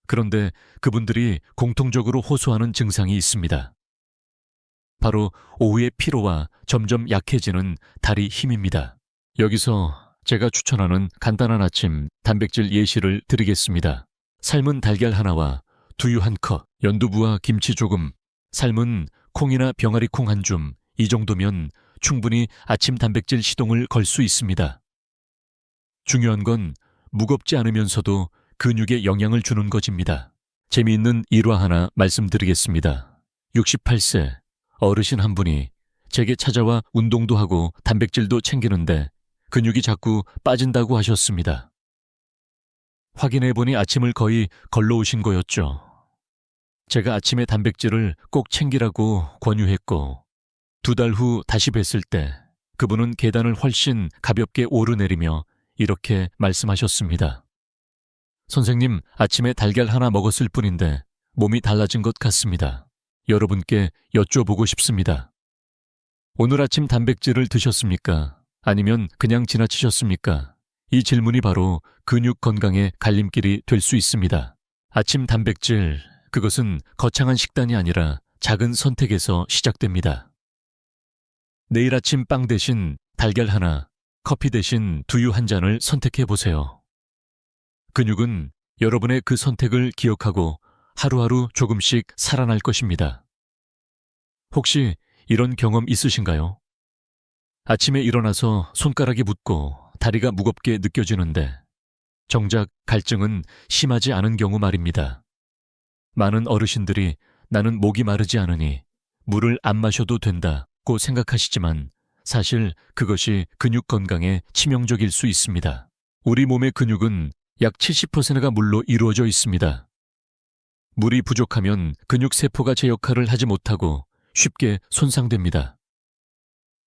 Speaker 1: 그런데 그분들이 공통적으로 호소하는 증상이 있습니다. 바로 오후의 피로와 점점 약해지는 다리 힘입니다. 여기서 제가 추천하는 간단한 아침 단백질 예시를 드리겠습니다. 삶은 달걀 하나와 두유 한 컵, 연두부와 김치 조금, 삶은 콩이나 병아리 콩 한 줌, 이 정도면 충분히 아침 단백질 시동을 걸 수 있습니다. 중요한 건 무겁지 않으면서도 근육에 영향을 주는 것입니다. 재미있는 일화 하나 말씀드리겠습니다. 68세 어르신 한 분이 제게 찾아와 운동도 하고 단백질도 챙기는데 근육이 자꾸 빠진다고 하셨습니다. 확인해보니 아침을 거의 걸러오신 거였죠. 제가 아침에 단백질을 꼭 챙기라고 권유했고 2달 후 다시 뵀을 때 그분은 계단을 훨씬 가볍게 오르내리며 이렇게 말씀하셨습니다. 선생님, 아침에 달걀 하나 먹었을 뿐인데 몸이 달라진 것 같습니다. 여러분께 여쭤보고 싶습니다. 오늘 아침 단백질을 드셨습니까? 아니면 그냥 지나치셨습니까? 이 질문이 바로 근육 건강의 갈림길이 될 수 있습니다. 아침 단백질, 그것은 거창한 식단이 아니라 작은 선택에서 시작됩니다. 내일 아침 빵 대신 달걀 하나, 커피 대신 두유 한 잔을 선택해 보세요. 근육은 여러분의 그 선택을 기억하고 하루하루 조금씩 살아날 것입니다. 혹시 이런 경험 있으신가요? 아침에 일어나서 손가락이 붓고 다리가 무겁게 느껴지는데 정작 갈증은 심하지 않은 경우 말입니다. 많은 어르신들이 나는 목이 마르지 않으니 물을 안 마셔도 된다고 생각하시지만 사실 그것이 근육 건강에 치명적일 수 있습니다. 우리 몸의 근육은 약 70%가 물로 이루어져 있습니다. 물이 부족하면 근육 세포가 제 역할을 하지 못하고 쉽게 손상됩니다.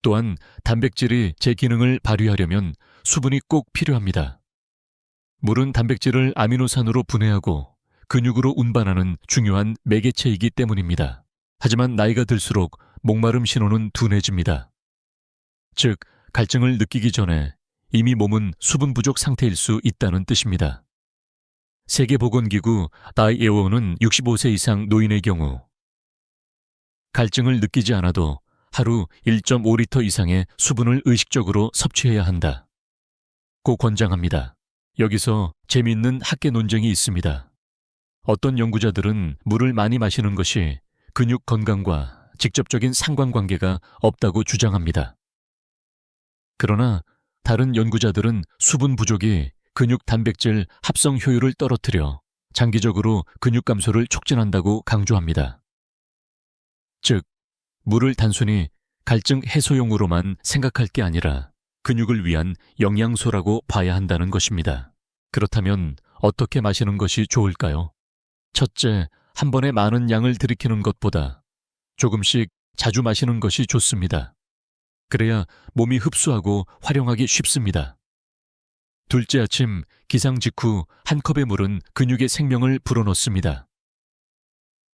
Speaker 1: 또한 단백질이 제 기능을 발휘하려면 수분이 꼭 필요합니다. 물은 단백질을 아미노산으로 분해하고 근육으로 운반하는 중요한 매개체이기 때문입니다. 하지만 나이가 들수록 목마름 신호는 둔해집니다. 즉, 갈증을 느끼기 전에 이미 몸은 수분 부족 상태일 수 있다는 뜻입니다. 세계보건기구 WHO는 65세 이상 노인의 경우 갈증을 느끼지 않아도 하루 1.5리터 이상의 수분을 의식적으로 섭취해야 한다 고 권장합니다. 여기서 재미있는 학계 논쟁이 있습니다. 어떤 연구자들은 물을 많이 마시는 것이 근육 건강과 직접적인 상관관계가 없다고 주장합니다. 그러나 다른 연구자들은 수분 부족이 근육 단백질 합성 효율을 떨어뜨려 장기적으로 근육 감소를 촉진한다고 강조합니다. 즉, 물을 단순히 갈증 해소용으로만 생각할 게 아니라 근육을 위한 영양소라고 봐야 한다는 것입니다. 그렇다면 어떻게 마시는 것이 좋을까요? 첫째, 한 번에 많은 양을 들이키는 것보다 조금씩 자주 마시는 것이 좋습니다. 그래야 몸이 흡수하고 활용하기 쉽습니다. 둘째, 아침 기상 직후 한 컵의 물은 근육의 생명을 불어넣습니다.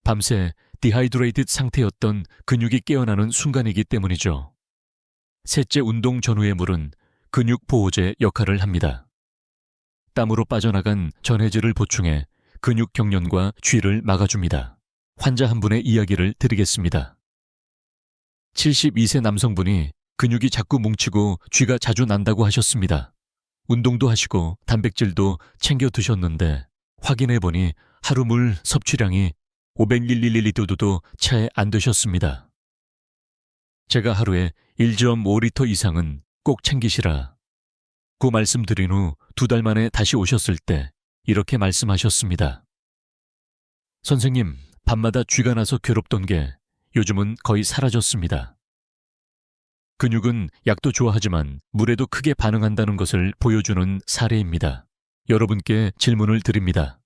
Speaker 1: 밤새 디하이드레이티드 상태였던 근육이 깨어나는 순간이기 때문이죠. 셋째, 운동 전후의 물은 근육 보호제 역할을 합니다. 땀으로 빠져나간 전해질을 보충해 근육 경련과 쥐를 막아줍니다. 환자 한 분의 이야기를 드리겠습니다. 72세 남성분이 근육이 자꾸 뭉치고 쥐가 자주 난다고 하셨습니다. 운동도 하시고 단백질도 챙겨 드셨는데 확인해보니 하루 물 섭취량이 500ml도 채 안 되셨습니다. 제가 하루에 1.5리터 이상은 꼭 챙기시라 고 말씀드린 후 2달 만에 다시 오셨을 때 이렇게 말씀하셨습니다. 선생님, 밤마다 쥐가 나서 괴롭던 게 요즘은 거의 사라졌습니다. 근육은 약도 좋아하지만 물에도 크게 반응한다는 것을 보여주는 사례입니다. 여러분께 질문을 드립니다.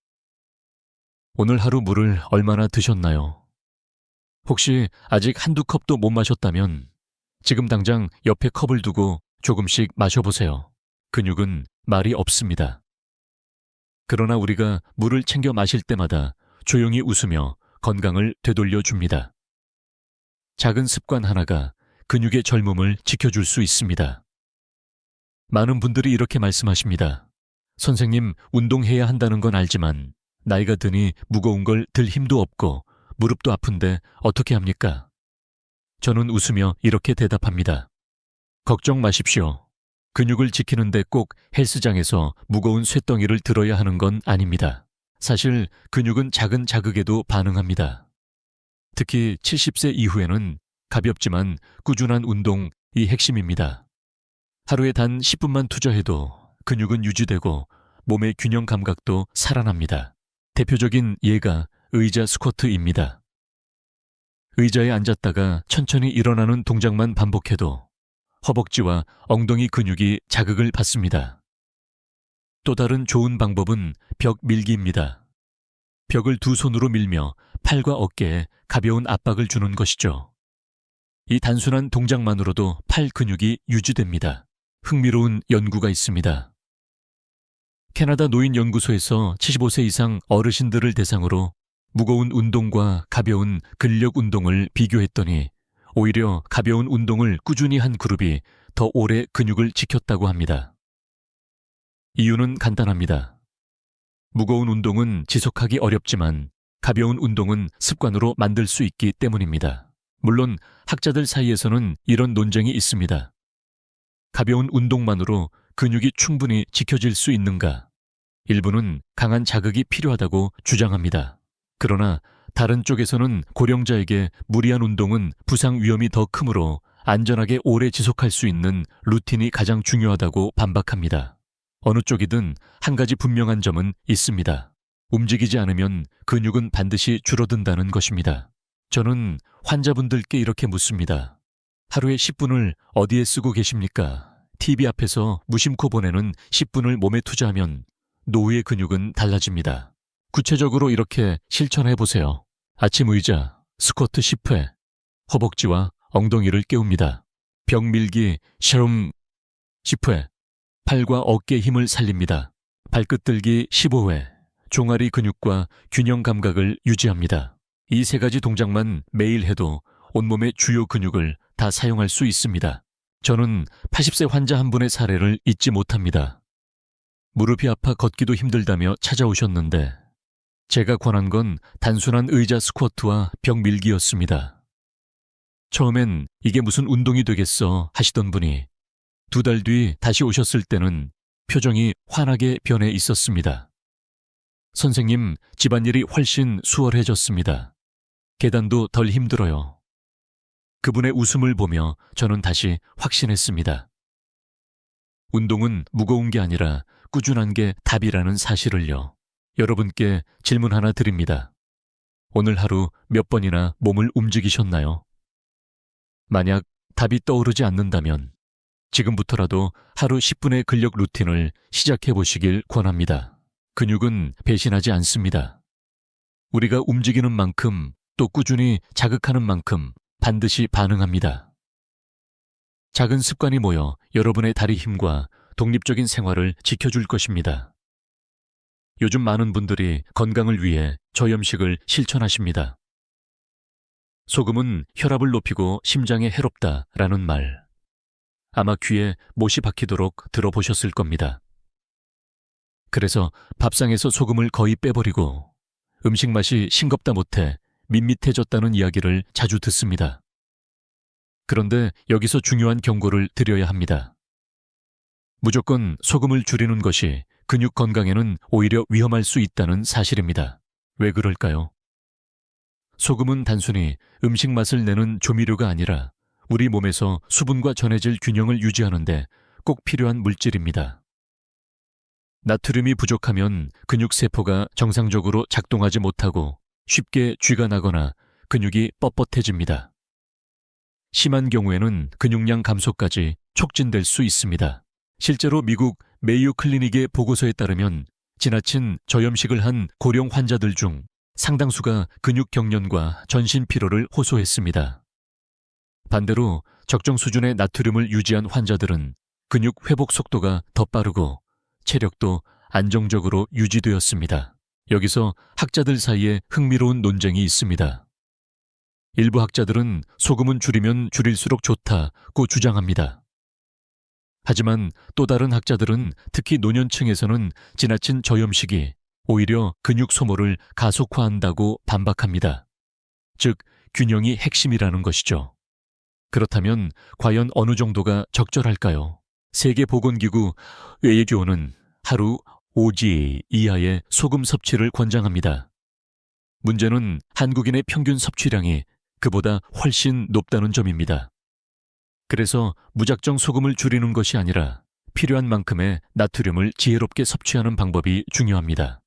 Speaker 1: 오늘 하루 물을 얼마나 드셨나요? 혹시 아직 한두 컵도 못 마셨다면 지금 당장 옆에 컵을 두고 조금씩 마셔보세요. 근육은 말이 없습니다. 그러나 우리가 물을 챙겨 마실 때마다 조용히 웃으며 건강을 되돌려줍니다. 작은 습관 하나가 근육의 젊음을 지켜줄 수 있습니다. 많은 분들이 이렇게 말씀하십니다. 선생님, 운동해야 한다는 건 알지만 나이가 드니 무거운 걸 들 힘도 없고 무릎도 아픈데 어떻게 합니까? 저는 웃으며 이렇게 대답합니다. 걱정 마십시오. 근육을 지키는데 꼭 헬스장에서 무거운 쇳덩이를 들어야 하는 건 아닙니다. 사실 근육은 작은 자극에도 반응합니다. 특히 70세 이후에는 가볍지만 꾸준한 운동이 핵심입니다. 하루에 단 10분만 투자해도 근육은 유지되고 몸의 균형 감각도 살아납니다. 대표적인 예가 의자 스쿼트입니다. 의자에 앉았다가 천천히 일어나는 동작만 반복해도 허벅지와 엉덩이 근육이 자극을 받습니다. 또 다른 좋은 방법은 벽 밀기입니다. 벽을 두 손으로 밀며 팔과 어깨에 가벼운 압박을 주는 것이죠. 이 단순한 동작만으로도 팔 근육이 유지됩니다. 흥미로운 연구가 있습니다. 캐나다 노인연구소에서 75세 이상 어르신들을 대상으로 무거운 운동과 가벼운 근력 운동을 비교했더니 오히려 가벼운 운동을 꾸준히 한 그룹이 더 오래 근육을 지켰다고 합니다. 이유는 간단합니다. 무거운 운동은 지속하기 어렵지만 가벼운 운동은 습관으로 만들 수 있기 때문입니다. 물론 학자들 사이에서는 이런 논쟁이 있습니다. 가벼운 운동만으로 근육이 충분히 지켜질 수 있는가? 일부는 강한 자극이 필요하다고 주장합니다. 그러나 다른 쪽에서는 고령자에게 무리한 운동은 부상 위험이 더 크므로 안전하게 오래 지속할 수 있는 루틴이 가장 중요하다고 반박합니다. 어느 쪽이든 한 가지 분명한 점은 있습니다. 움직이지 않으면 근육은 반드시 줄어든다는 것입니다. 저는 환자분들께 이렇게 묻습니다. 하루에 10분을 어디에 쓰고 계십니까? TV 앞에서 무심코 보내는 10분을 몸에 투자하면 노후의 근육은 달라집니다. 구체적으로 이렇게 실천해 보세요. 아침 의자, 스쿼트 10회, 허벅지와 엉덩이를 깨웁니다. 벽 밀기, 샤룸 10회, 팔과 어깨 힘을 살립니다. 발끝 들기 15회, 종아리 근육과 균형 감각을 유지합니다. 이 세 가지 동작만 매일 해도 온몸의 주요 근육을 다 사용할 수 있습니다. 저는 80세 환자 한 분의 사례를 잊지 못합니다. 무릎이 아파 걷기도 힘들다며 찾아오셨는데 제가 권한 건 단순한 의자 스쿼트와 벽 밀기였습니다. 처음엔 이게 무슨 운동이 되겠어 하시던 분이 2달 뒤 다시 오셨을 때는 표정이 환하게 변해 있었습니다. 선생님, 집안일이 훨씬 수월해졌습니다. 계단도 덜 힘들어요. 그분의 웃음을 보며 저는 다시 확신했습니다. 운동은 무거운 게 아니라 꾸준한 게 답이라는 사실을요. 여러분께 질문 하나 드립니다. 오늘 하루 몇 번이나 몸을 움직이셨나요? 만약 답이 떠오르지 않는다면 지금부터라도 하루 10분의 근력 루틴을 시작해 보시길 권합니다. 근육은 배신하지 않습니다. 우리가 움직이는 만큼 또 꾸준히 자극하는 만큼 반드시 반응합니다. 작은 습관이 모여 여러분의 다리 힘과 독립적인 생활을 지켜줄 것입니다. 요즘 많은 분들이 건강을 위해 저염식을 실천하십니다. 소금은 혈압을 높이고 심장에 해롭다라는 말. 아마 귀에 못이 박히도록 들어보셨을 겁니다. 그래서 밥상에서 소금을 거의 빼버리고 음식 맛이 싱겁다 못해 밋밋해졌다는 이야기를 자주 듣습니다. 그런데 여기서 중요한 경고를 드려야 합니다. 무조건 소금을 줄이는 것이 근육 건강에는 오히려 위험할 수 있다는 사실입니다. 왜 그럴까요? 소금은 단순히 음식 맛을 내는 조미료가 아니라 우리 몸에서 수분과 전해질 균형을 유지하는 데 꼭 필요한 물질입니다. 나트륨이 부족하면 근육세포가 정상적으로 작동하지 못하고 쉽게 쥐가 나거나 근육이 뻣뻣해집니다. 심한 경우에는 근육량 감소까지 촉진될 수 있습니다. 실제로 미국 메이오 클리닉의 보고서에 따르면 지나친 저염식을 한 고령 환자들 중 상당수가 근육 경련과 전신 피로를 호소했습니다. 반대로 적정 수준의 나트륨을 유지한 환자들은 근육 회복 속도가 더 빠르고 체력도 안정적으로 유지되었습니다. 여기서 학자들 사이에 흥미로운 논쟁이 있습니다. 일부 학자들은 소금은 줄이면 줄일수록 좋다고 주장합니다. 하지만 또 다른 학자들은 특히 노년층에서는 지나친 저염식이 오히려 근육 소모를 가속화한다고 반박합니다. 즉, 균형이 핵심이라는 것이죠. 그렇다면 과연 어느 정도가 적절할까요? 세계보건기구 외교는 하루 5g 이하의 소금 섭취를 권장합니다. 문제는 한국인의 평균 섭취량이 그보다 훨씬 높다는 점입니다. 그래서 무작정 소금을 줄이는 것이 아니라 필요한 만큼의 나트륨을 지혜롭게 섭취하는 방법이 중요합니다.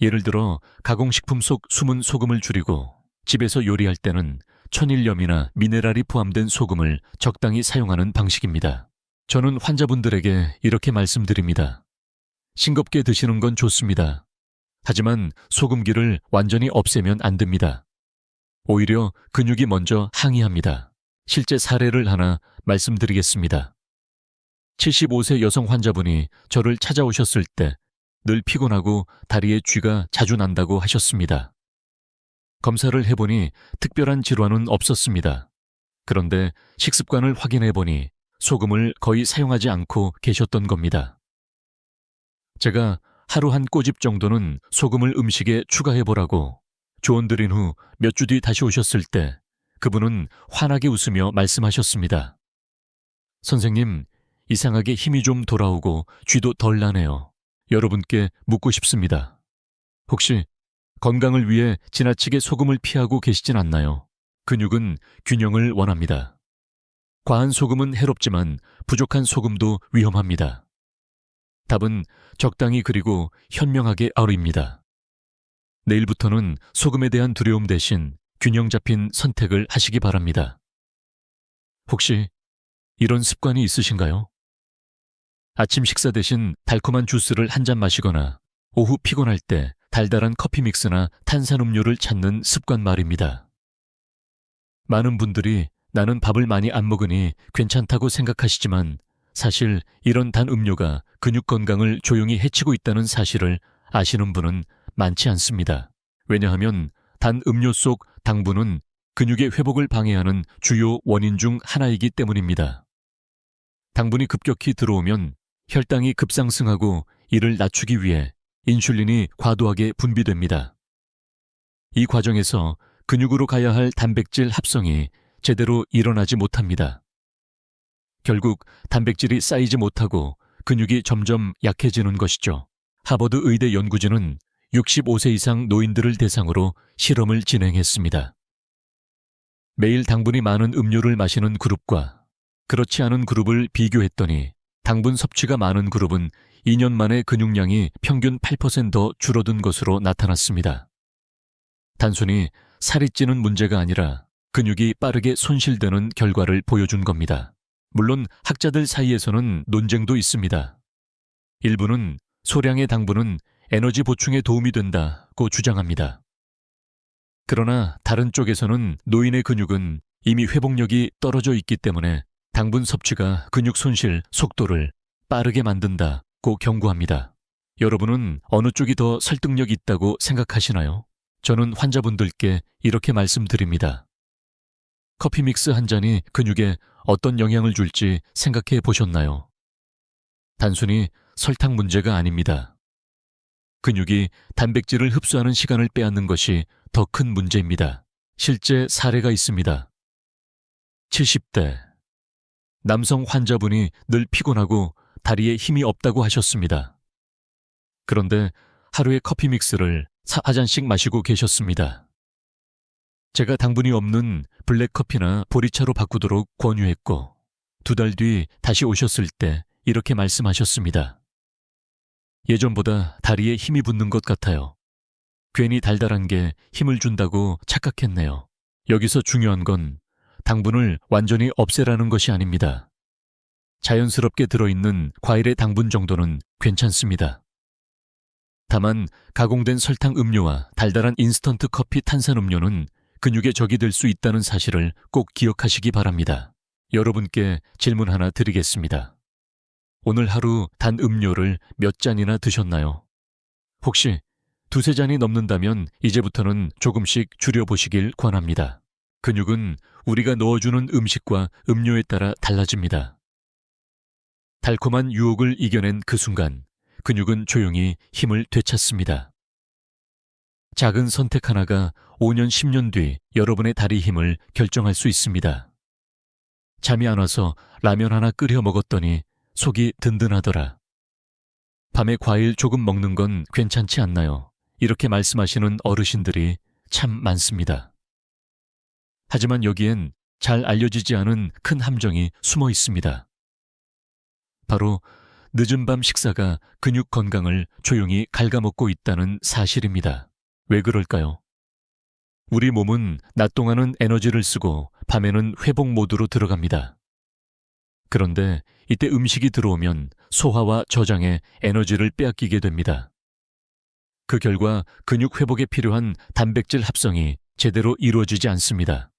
Speaker 1: 예를 들어 가공식품 속 숨은 소금을 줄이고 집에서 요리할 때는 천일염이나 미네랄이 포함된 소금을 적당히 사용하는 방식입니다. 저는 환자분들에게 이렇게 말씀드립니다. 싱겁게 드시는 건 좋습니다. 하지만 소금기를 완전히 없애면 안 됩니다. 오히려 근육이 먼저 항의합니다. 실제 사례를 하나 말씀드리겠습니다. 75세 여성 환자분이 저를 찾아오셨을 때 늘 피곤하고 다리에 쥐가 자주 난다고 하셨습니다. 검사를 해보니 특별한 질환은 없었습니다. 그런데 식습관을 확인해보니 소금을 거의 사용하지 않고 계셨던 겁니다. 제가 하루 한 꼬집 정도는 소금을 음식에 추가해보라고 조언드린 후 몇 주 뒤 다시 오셨을 때 그분은 환하게 웃으며 말씀하셨습니다. 선생님, 이상하게 힘이 좀 돌아오고 쥐도 덜 나네요. 여러분께 묻고 싶습니다. 혹시 건강을 위해 지나치게 소금을 피하고 계시진 않나요? 근육은 균형을 원합니다. 과한 소금은 해롭지만 부족한 소금도 위험합니다. 답은 적당히 그리고 현명하게 아울입니다. 내일부터는 소금에 대한 두려움 대신 균형 잡힌 선택을 하시기 바랍니다. 혹시 이런 습관이 있으신가요? 아침 식사 대신 달콤한 주스를 한 잔 마시거나 오후 피곤할 때 달달한 커피 믹스나 탄산음료를 찾는 습관 말입니다. 많은 분들이 나는 밥을 많이 안 먹으니 괜찮다고 생각하시지만 사실 이런 단 음료가 근육 건강을 조용히 해치고 있다는 사실을 아시는 분은 많지 않습니다. 왜냐하면 단 음료 속 당분은 근육의 회복을 방해하는 주요 원인 중 하나이기 때문입니다. 당분이 급격히 들어오면 혈당이 급상승하고 이를 낮추기 위해 인슐린이 과도하게 분비됩니다. 이 과정에서 근육으로 가야 할 단백질 합성이 제대로 일어나지 못합니다. 결국 단백질이 쌓이지 못하고 근육이 점점 약해지는 것이죠. 하버드 의대 연구진은 65세 이상 노인들을 대상으로 실험을 진행했습니다. 매일 당분이 많은 음료를 마시는 그룹과 그렇지 않은 그룹을 비교했더니 당분 섭취가 많은 그룹은 2년 만에 근육량이 평균 8% 더 줄어든 것으로 나타났습니다. 단순히 살이 찌는 문제가 아니라 근육이 빠르게 손실되는 결과를 보여준 겁니다. 물론 학자들 사이에서는 논쟁도 있습니다. 일부는 소량의 당분은 에너지 보충에 도움이 된다고 주장합니다. 그러나 다른 쪽에서는 노인의 근육은 이미 회복력이 떨어져 있기 때문에 당분 섭취가 근육 손실 속도를 빠르게 만든다고 경고합니다. 여러분은 어느 쪽이 더 설득력 있다고 생각하시나요? 저는 환자분들께 이렇게 말씀드립니다. 커피 믹스 한 잔이 근육에 어떤 영향을 줄지 생각해 보셨나요? 단순히 설탕 문제가 아닙니다. 근육이 단백질을 흡수하는 시간을 빼앗는 것이 더 큰 문제입니다. 실제 사례가 있습니다. 70대 남성 환자분이 늘 피곤하고 다리에 힘이 없다고 하셨습니다. 그런데 하루에 커피 믹스를 4잔씩 마시고 계셨습니다. 제가 당분이 없는 블랙커피나 보리차로 바꾸도록 권유했고 2달 뒤 다시 오셨을 때 이렇게 말씀하셨습니다. 예전보다 다리에 힘이 붙는 것 같아요. 괜히 달달한 게 힘을 준다고 착각했네요. 여기서 중요한 건 당분을 완전히 없애라는 것이 아닙니다. 자연스럽게 들어있는 과일의 당분 정도는 괜찮습니다. 다만 가공된 설탕 음료와 달달한 인스턴트 커피 탄산음료는 근육의 적이 될 수 있다는 사실을 꼭 기억하시기 바랍니다. 여러분께 질문 하나 드리겠습니다. 오늘 하루 단 음료를 몇 잔이나 드셨나요? 혹시 2-3잔이 넘는다면 이제부터는 조금씩 줄여보시길 권합니다. 근육은 우리가 넣어주는 음식과 음료에 따라 달라집니다. 달콤한 유혹을 이겨낸 그 순간 근육은 조용히 힘을 되찾습니다. 작은 선택 하나가 5년, 10년 뒤 여러분의 다리 힘을 결정할 수 있습니다. 잠이 안 와서 라면 하나 끓여 먹었더니 속이 든든하더라. 밤에 과일 조금 먹는 건 괜찮지 않나요? 이렇게 말씀하시는 어르신들이 참 많습니다. 하지만 여기엔 잘 알려지지 않은 큰 함정이 숨어 있습니다. 바로 늦은 밤 식사가 근육 건강을 조용히 갉아먹고 있다는 사실입니다. 왜 그럴까요? 우리 몸은 낮 동안은 에너지를 쓰고 밤에는 회복 모드로 들어갑니다. 그런데 이때 음식이 들어오면 소화와 저장에 에너지를 빼앗기게 됩니다. 그 결과 근육 회복에 필요한 단백질 합성이 제대로 이루어지지 않습니다.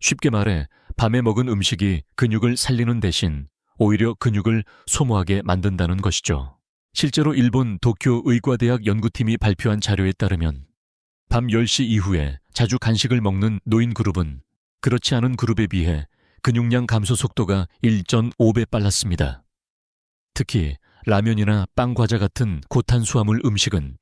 Speaker 1: 쉽게 말해 밤에 먹은 음식이 근육을 살리는 대신 오히려 근육을 소모하게 만든다는 것이죠. 실제로 일본 도쿄 의과대학 연구팀이 발표한 자료에 따르면 밤 10시 이후에 자주 간식을 먹는 노인 그룹은 그렇지 않은 그룹에 비해 근육량 감소 속도가 1.5배 빨랐습니다. 특히 라면이나 빵, 과자 같은 고탄수화물 음식은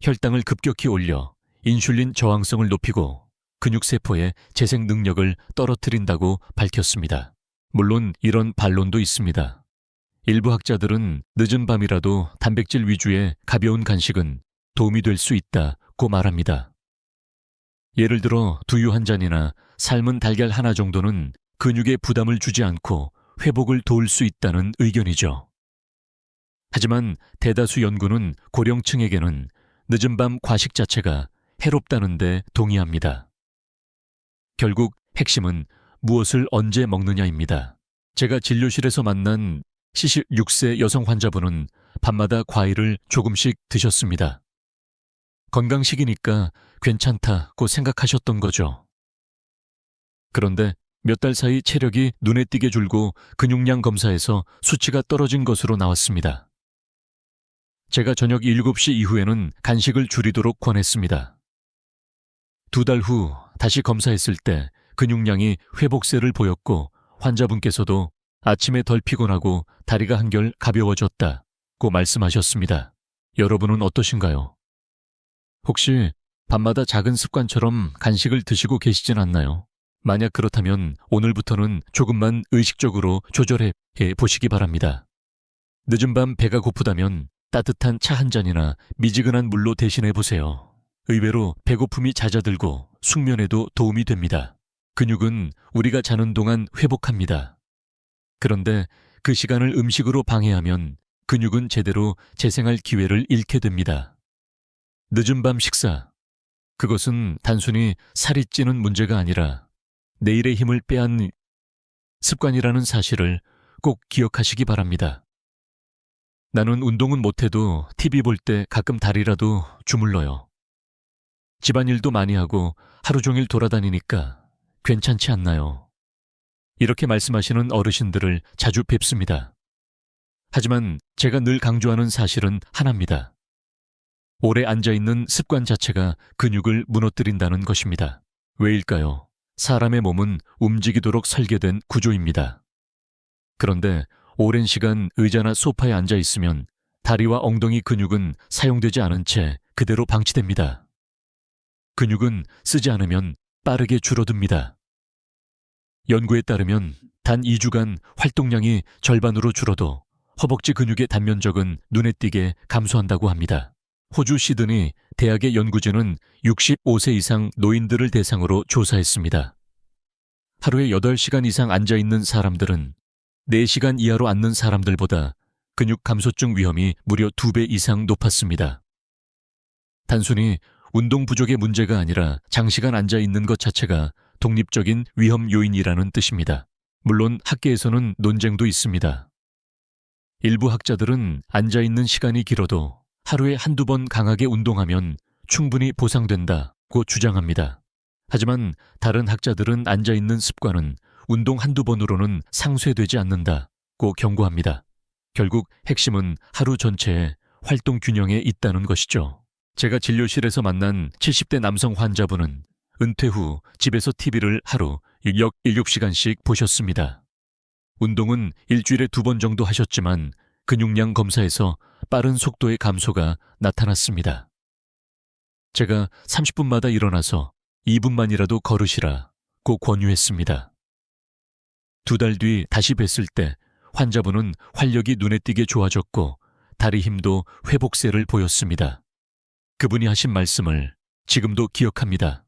Speaker 1: 혈당을 급격히 올려 인슐린 저항성을 높이고 근육세포의 재생 능력을 떨어뜨린다고 밝혔습니다. 물론 이런 반론도 있습니다. 일부 학자들은 늦은 밤이라도 단백질 위주의 가벼운 간식은 도움이 될 수 있다고 말합니다. 예를 들어 두유 한 잔이나 삶은 달걀 하나 정도는 근육에 부담을 주지 않고 회복을 도울 수 있다는 의견이죠. 하지만 대다수 연구는 고령층에게는 늦은 밤 과식 자체가 해롭다는 데 동의합니다. 결국 핵심은 무엇을 언제 먹느냐입니다. 제가 진료실에서 만난 76세 여성 환자분은 밤마다 과일을 조금씩 드셨습니다. 건강식이니까 괜찮다고 생각하셨던 거죠. 그런데 몇 달 사이 체력이 눈에 띄게 줄고 근육량 검사에서 수치가 떨어진 것으로 나왔습니다. 제가 저녁 7시 이후에는 간식을 줄이도록 권했습니다. 2달 후 다시 검사했을 때 근육량이 회복세를 보였고 환자분께서도 아침에 덜 피곤하고 다리가 한결 가벼워졌다고 말씀하셨습니다. 여러분은 어떠신가요? 혹시 밤마다 작은 습관처럼 간식을 드시고 계시진 않나요? 만약 그렇다면 오늘부터는 조금만 의식적으로 조절해 보시기 바랍니다. 늦은 밤 배가 고프다면 따뜻한 차 한 잔이나 미지근한 물로 대신해 보세요. 의외로 배고픔이 잦아들고 숙면에도 도움이 됩니다. 근육은 우리가 자는 동안 회복합니다. 그런데 그 시간을 음식으로 방해하면 근육은 제대로 재생할 기회를 잃게 됩니다. 늦은 밤 식사. 그것은 단순히 살이 찌는 문제가 아니라 내일의 힘을 빼앗는 습관이라는 사실을 꼭 기억하시기 바랍니다. 나는 운동은 못해도 TV 볼 때 가끔 다리라도 주물러요. 집안일도 많이 하고 하루 종일 돌아다니니까 괜찮지 않나요? 이렇게 말씀하시는 어르신들을 자주 뵙습니다. 하지만 제가 늘 강조하는 사실은 하나입니다. 오래 앉아있는 습관 자체가 근육을 무너뜨린다는 것입니다. 왜일까요? 사람의 몸은 움직이도록 설계된 구조입니다. 그런데 오랜 시간 의자나 소파에 앉아 있으면 다리와 엉덩이 근육은 사용되지 않은 채 그대로 방치됩니다. 근육은 쓰지 않으면 빠르게 줄어듭니다. 연구에 따르면 단 2주간 활동량이 절반으로 줄어도 허벅지 근육의 단면적은 눈에 띄게 감소한다고 합니다. 호주 시드니 대학의 연구진은 65세 이상 노인들을 대상으로 조사했습니다. 하루에 8시간 이상 앉아있는 사람들은 4시간 이하로 앉는 사람들보다 근육 감소증 위험이 무려 2배 이상 높았습니다. 단순히 운동 부족의 문제가 아니라 장시간 앉아있는 것 자체가 독립적인 위험 요인이라는 뜻입니다. 물론 학계에서는 논쟁도 있습니다. 일부 학자들은 앉아있는 시간이 길어도 하루에 한두 번 강하게 운동하면 충분히 보상된다고 주장합니다. 하지만 다른 학자들은 앉아있는 습관은 운동 한두 번으로는 상쇄되지 않는다고 경고합니다. 결국 핵심은 하루 전체의 활동 균형에 있다는 것이죠. 제가 진료실에서 만난 70대 남성 환자분은 은퇴 후 집에서 TV를 하루 약 7시간씩 보셨습니다. 운동은 일주일에 2번 정도 하셨지만 근육량 검사에서 빠른 속도의 감소가 나타났습니다. 제가 30분마다 일어나서 2분만이라도 걸으시라고 권유했습니다. 2달 뒤 다시 뵀을 때 환자분은 활력이 눈에 띄게 좋아졌고 다리 힘도 회복세를 보였습니다. 그분이 하신 말씀을 지금도 기억합니다.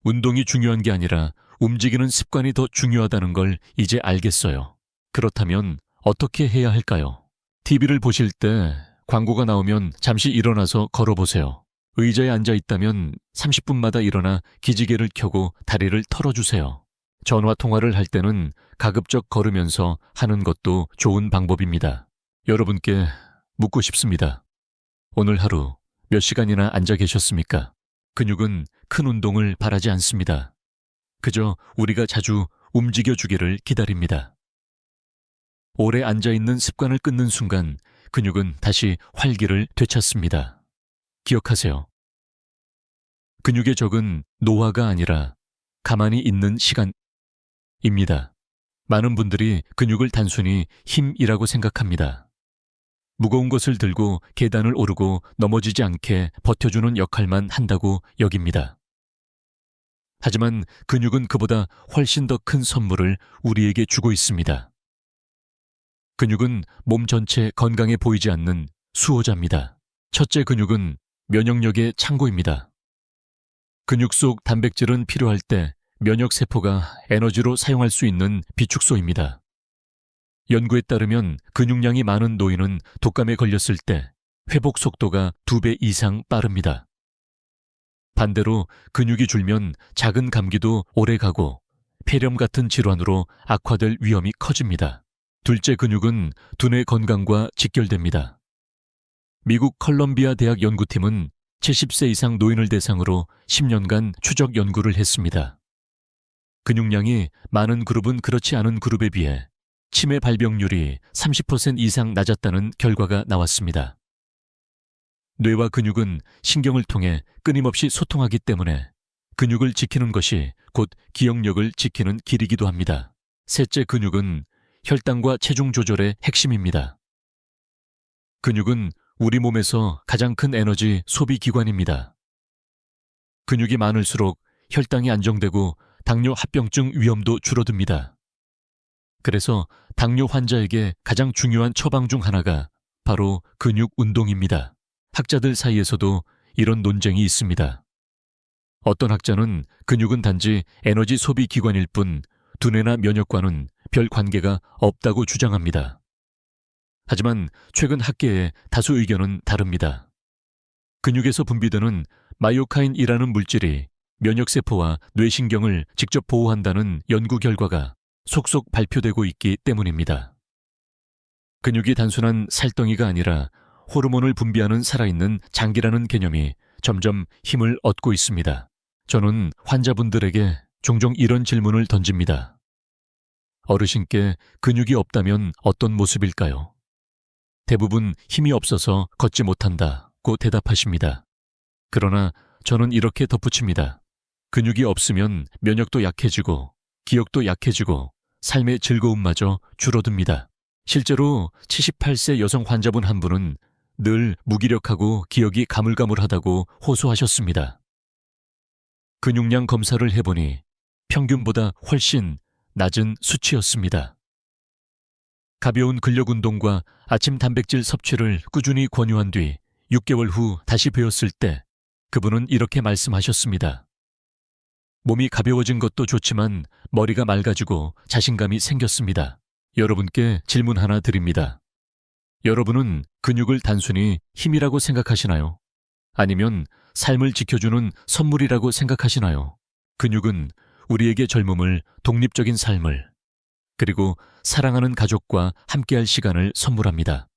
Speaker 1: 운동이 중요한 게 아니라 움직이는 습관이 더 중요하다는 걸 이제 알겠어요. 그렇다면 어떻게 해야 할까요? TV를 보실 때 광고가 나오면 잠시 일어나서 걸어보세요. 의자에 앉아 있다면 30분마다 일어나 기지개를 켜고 다리를 털어주세요. 전화 통화를 할 때는 가급적 걸으면서 하는 것도 좋은 방법입니다. 여러분께 묻고 싶습니다. 오늘 하루 몇 시간이나 앉아 계셨습니까? 근육은 큰 운동을 바라지 않습니다. 그저 우리가 자주 움직여주기를 기다립니다. 오래 앉아있는 습관을 끊는 순간 근육은 다시 활기를 되찾습니다. 기억하세요. 근육의 적은 노화가 아니라 가만히 있는 시간입니다. 많은 분들이 근육을 단순히 힘이라고 생각합니다. 무거운 것을 들고 계단을 오르고 넘어지지 않게 버텨주는 역할만 한다고 여깁니다. 하지만 근육은 그보다 훨씬 더 큰 선물을 우리에게 주고 있습니다. 근육은 몸 전체 건강해 보이지 않는 수호자입니다. 첫째, 근육은 면역력의 창고입니다. 근육 속 단백질은 필요할 때 면역세포가 에너지로 사용할 수 있는 비축소입니다. 연구에 따르면 근육량이 많은 노인은 독감에 걸렸을 때 회복 속도가 2배 이상 빠릅니다. 반대로 근육이 줄면 작은 감기도 오래 가고 폐렴 같은 질환으로 악화될 위험이 커집니다. 둘째, 근육은 두뇌 건강과 직결됩니다. 미국 컬럼비아 대학 연구팀은 70세 이상 노인을 대상으로 10년간 추적 연구를 했습니다. 근육량이 많은 그룹은 그렇지 않은 그룹에 비해 치매 발병률이 30% 이상 낮았다는 결과가 나왔습니다. 뇌와 근육은 신경을 통해 끊임없이 소통하기 때문에 근육을 지키는 것이 곧 기억력을 지키는 길이기도 합니다. 셋째, 근육은 혈당과 체중 조절의 핵심입니다. 근육은 우리 몸에서 가장 큰 에너지 소비 기관입니다. 근육이 많을수록 혈당이 안정되고 당뇨 합병증 위험도 줄어듭니다. 그래서 당뇨 환자에게 가장 중요한 처방 중 하나가 바로 근육 운동입니다. 학자들 사이에서도 이런 논쟁이 있습니다. 어떤 학자는 근육은 단지 에너지 소비 기관일 뿐 두뇌나 면역과는 별 관계가 없다고 주장합니다. 하지만 최근 학계의 다수 의견은 다릅니다. 근육에서 분비되는 마이오카인이라는 물질이 면역세포와 뇌신경을 직접 보호한다는 연구 결과가 속속 발표되고 있기 때문입니다. 근육이 단순한 살덩이가 아니라 호르몬을 분비하는 살아있는 장기라는 개념이 점점 힘을 얻고 있습니다. 저는 환자분들에게 종종 이런 질문을 던집니다. 어르신께 근육이 없다면 어떤 모습일까요? 대부분 힘이 없어서 걷지 못한다고 대답하십니다. 그러나 저는 이렇게 덧붙입니다. 근육이 없으면 면역도 약해지고 기억도 약해지고 삶의 즐거움마저 줄어듭니다. 실제로 78세 여성 환자분 한 분은 늘 무기력하고 기억이 가물가물하다고 호소하셨습니다. 근육량 검사를 해보니 평균보다 훨씬 낮은 수치였습니다. 가벼운 근력 운동과 아침 단백질 섭취를 꾸준히 권유한 뒤 6개월 후 다시 뵈었을 때 그분은 이렇게 말씀하셨습니다. 몸이 가벼워진 것도 좋지만 머리가 맑아지고 자신감이 생겼습니다. 여러분께 질문 하나 드립니다. 여러분은 근육을 단순히 힘이라고 생각하시나요? 아니면 삶을 지켜주는 선물이라고 생각하시나요? 근육은 우리에게 젊음을, 독립적인 삶을, 그리고 사랑하는 가족과 함께할 시간을 선물합니다.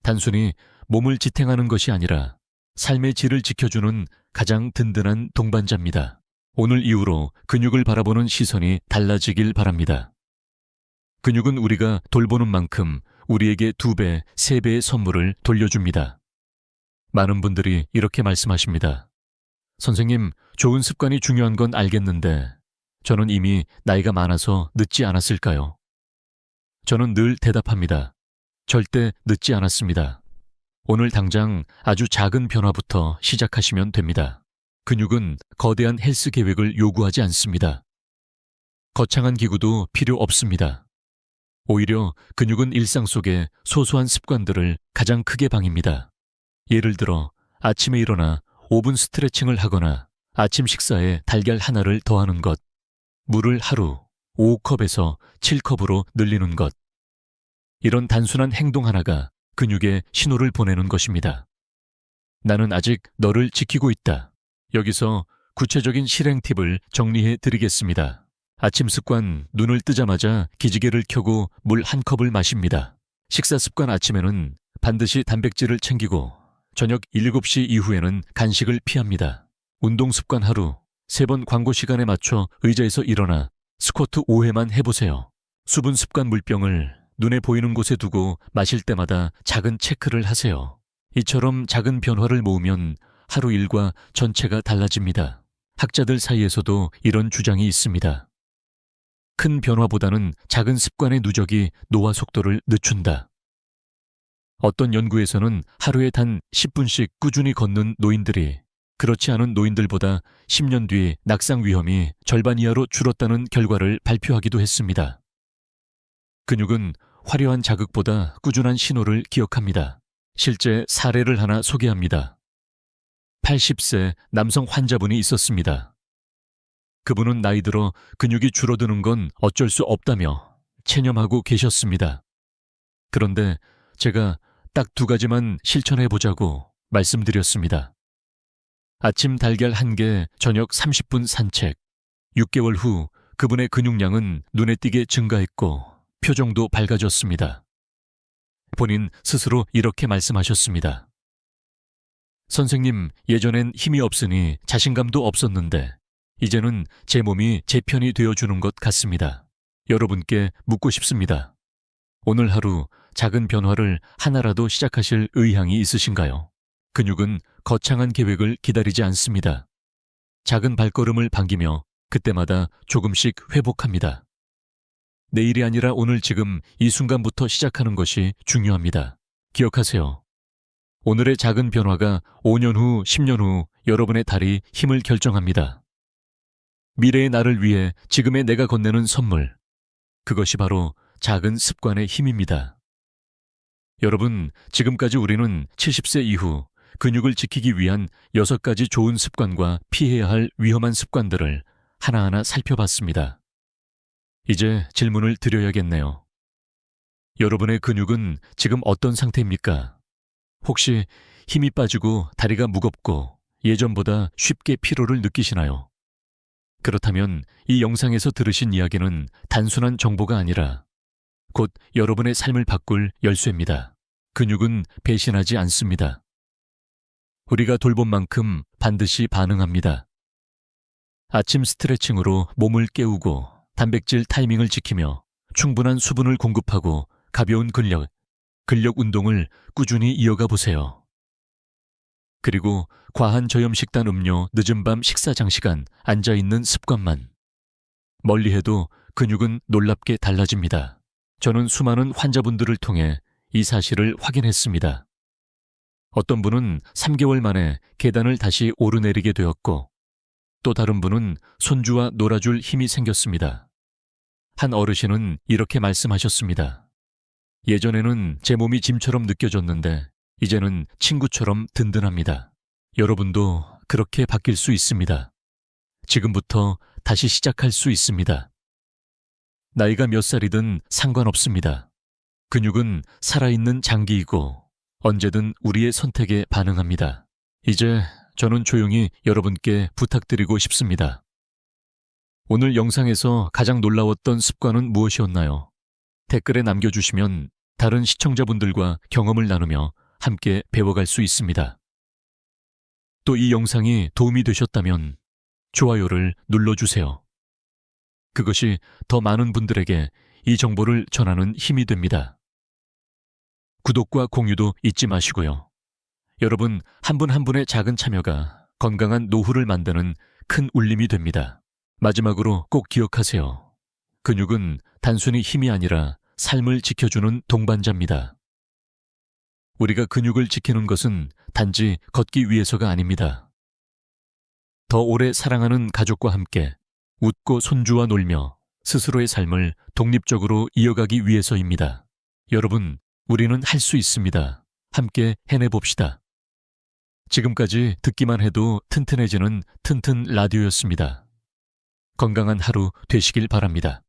Speaker 1: 단순히 몸을 지탱하는 것이 아니라 삶의 질을 지켜주는 가장 든든한 동반자입니다. 오늘 이후로 근육을 바라보는 시선이 달라지길 바랍니다. 근육은 우리가 돌보는 만큼 우리에게 2배, 3배의 선물을 돌려줍니다. 많은 분들이 이렇게 말씀하십니다. 선생님, 좋은 습관이 중요한 건 알겠는데 저는 이미 나이가 많아서 늦지 않았을까요? 저는 늘 대답합니다. 절대 늦지 않았습니다. 오늘 당장 아주 작은 변화부터 시작하시면 됩니다. 근육은 거대한 헬스 계획을 요구하지 않습니다. 거창한 기구도 필요 없습니다. 오히려 근육은 일상 속의 소소한 습관들을 가장 크게 방입니다. 예를 들어 아침에 일어나 5분 스트레칭을 하거나 아침 식사에 달걀 하나를 더하는 것, 물을 하루 5컵에서 7컵으로 늘리는 것. 이런 단순한 행동 하나가 근육에 신호를 보내는 것입니다. 나는 아직 너를 지키고 있다. 여기서 구체적인 실행 팁을 정리해 드리겠습니다. 아침 습관, 눈을 뜨자마자 기지개를 켜고 물 1컵을 마십니다. 식사 습관, 아침에는 반드시 단백질을 챙기고 저녁 7시 이후에는 간식을 피합니다. 운동 습관, 하루 3번 광고 시간에 맞춰 의자에서 일어나 스쿼트 5회만 해보세요. 수분 습관, 물병을 눈에 보이는 곳에 두고 마실 때마다 작은 체크를 하세요. 이처럼 작은 변화를 모으면 하루 일과 전체가 달라집니다. 학자들 사이에서도 이런 주장이 있습니다. 큰 변화보다는 작은 습관의 누적이 노화 속도를 늦춘다. 어떤 연구에서는 하루에 단 10분씩 꾸준히 걷는 노인들이 그렇지 않은 노인들보다 10년 뒤 낙상 위험이 절반 이하로 줄었다는 결과를 발표하기도 했습니다. 근육은 화려한 자극보다 꾸준한 신호를 기억합니다. 실제 사례를 하나 소개합니다. 80세 남성 환자분이 있었습니다. 그분은 나이 들어 근육이 줄어드는 건 어쩔 수 없다며 체념하고 계셨습니다. 그런데 제가 딱 2가지만 실천해보자고 말씀드렸습니다. 아침 달걀 1개, 저녁 30분 산책. 6개월 후 그분의 근육량은 눈에 띄게 증가했고 표정도 밝아졌습니다. 본인 스스로 이렇게 말씀하셨습니다. 선생님, 예전엔 힘이 없으니 자신감도 없었는데 이제는 제 몸이 제 편이 되어주는 것 같습니다. 여러분께 묻고 싶습니다. 오늘 하루 작은 변화를 하나라도 시작하실 의향이 있으신가요? 근육은 거창한 계획을 기다리지 않습니다. 작은 발걸음을 반기며 그때마다 조금씩 회복합니다. 내일이 아니라 오늘 지금 이 순간부터 시작하는 것이 중요합니다. 기억하세요. 오늘의 작은 변화가 5년 후, 10년 후 여러분의 달이 힘을 결정합니다. 미래의 나를 위해 지금의 내가 건네는 선물. 그것이 바로 작은 습관의 힘입니다. 여러분, 지금까지 우리는 70세 이후 근육을 지키기 위한 6가지 좋은 습관과 피해야 할 위험한 습관들을 하나하나 살펴봤습니다. 이제 질문을 드려야겠네요. 여러분의 근육은 지금 어떤 상태입니까? 혹시 힘이 빠지고 다리가 무겁고 예전보다 쉽게 피로를 느끼시나요? 그렇다면 이 영상에서 들으신 이야기는 단순한 정보가 아니라 곧 여러분의 삶을 바꿀 열쇠입니다. 근육은 배신하지 않습니다. 우리가 돌본 만큼 반드시 반응합니다. 아침 스트레칭으로 몸을 깨우고 단백질 타이밍을 지키며 충분한 수분을 공급하고 가벼운 근력 운동을 꾸준히 이어가 보세요. 그리고 과한 저염식단 음료, 늦은 밤 식사 장시간 앉아있는 습관만. 멀리해도 근육은 놀랍게 달라집니다. 저는 수많은 환자분들을 통해 이 사실을 확인했습니다. 어떤 분은 3개월 만에 계단을 다시 오르내리게 되었고 또 다른 분은 손주와 놀아줄 힘이 생겼습니다. 한 어르신은 이렇게 말씀하셨습니다. 예전에는 제 몸이 짐처럼 느껴졌는데 이제는 친구처럼 든든합니다. 여러분도 그렇게 바뀔 수 있습니다. 지금부터 다시 시작할 수 있습니다. 나이가 몇 살이든 상관없습니다. 근육은 살아있는 장기이고 언제든 우리의 선택에 반응합니다. 이제 저는 조용히 여러분께 부탁드리고 싶습니다. 오늘 영상에서 가장 놀라웠던 습관은 무엇이었나요? 댓글에 남겨주시면 다른 시청자분들과 경험을 나누며 함께 배워갈 수 있습니다. 또 이 영상이 도움이 되셨다면 좋아요를 눌러주세요. 그것이 더 많은 분들에게 이 정보를 전하는 힘이 됩니다. 구독과 공유도 잊지 마시고요. 여러분 한 분 한 분의 작은 참여가 건강한 노후를 만드는 큰 울림이 됩니다. 마지막으로 꼭 기억하세요. 근육은 단순히 힘이 아니라 삶을 지켜주는 동반자입니다. 우리가 근육을 지키는 것은 단지 걷기 위해서가 아닙니다. 더 오래 사랑하는 가족과 함께 웃고 손주와 놀며 스스로의 삶을 독립적으로 이어가기 위해서입니다. 여러분, 우리는 할 수 있습니다. 함께 해내봅시다. 지금까지 듣기만 해도 튼튼해지는 튼튼 라디오였습니다. 건강한 하루 되시길 바랍니다.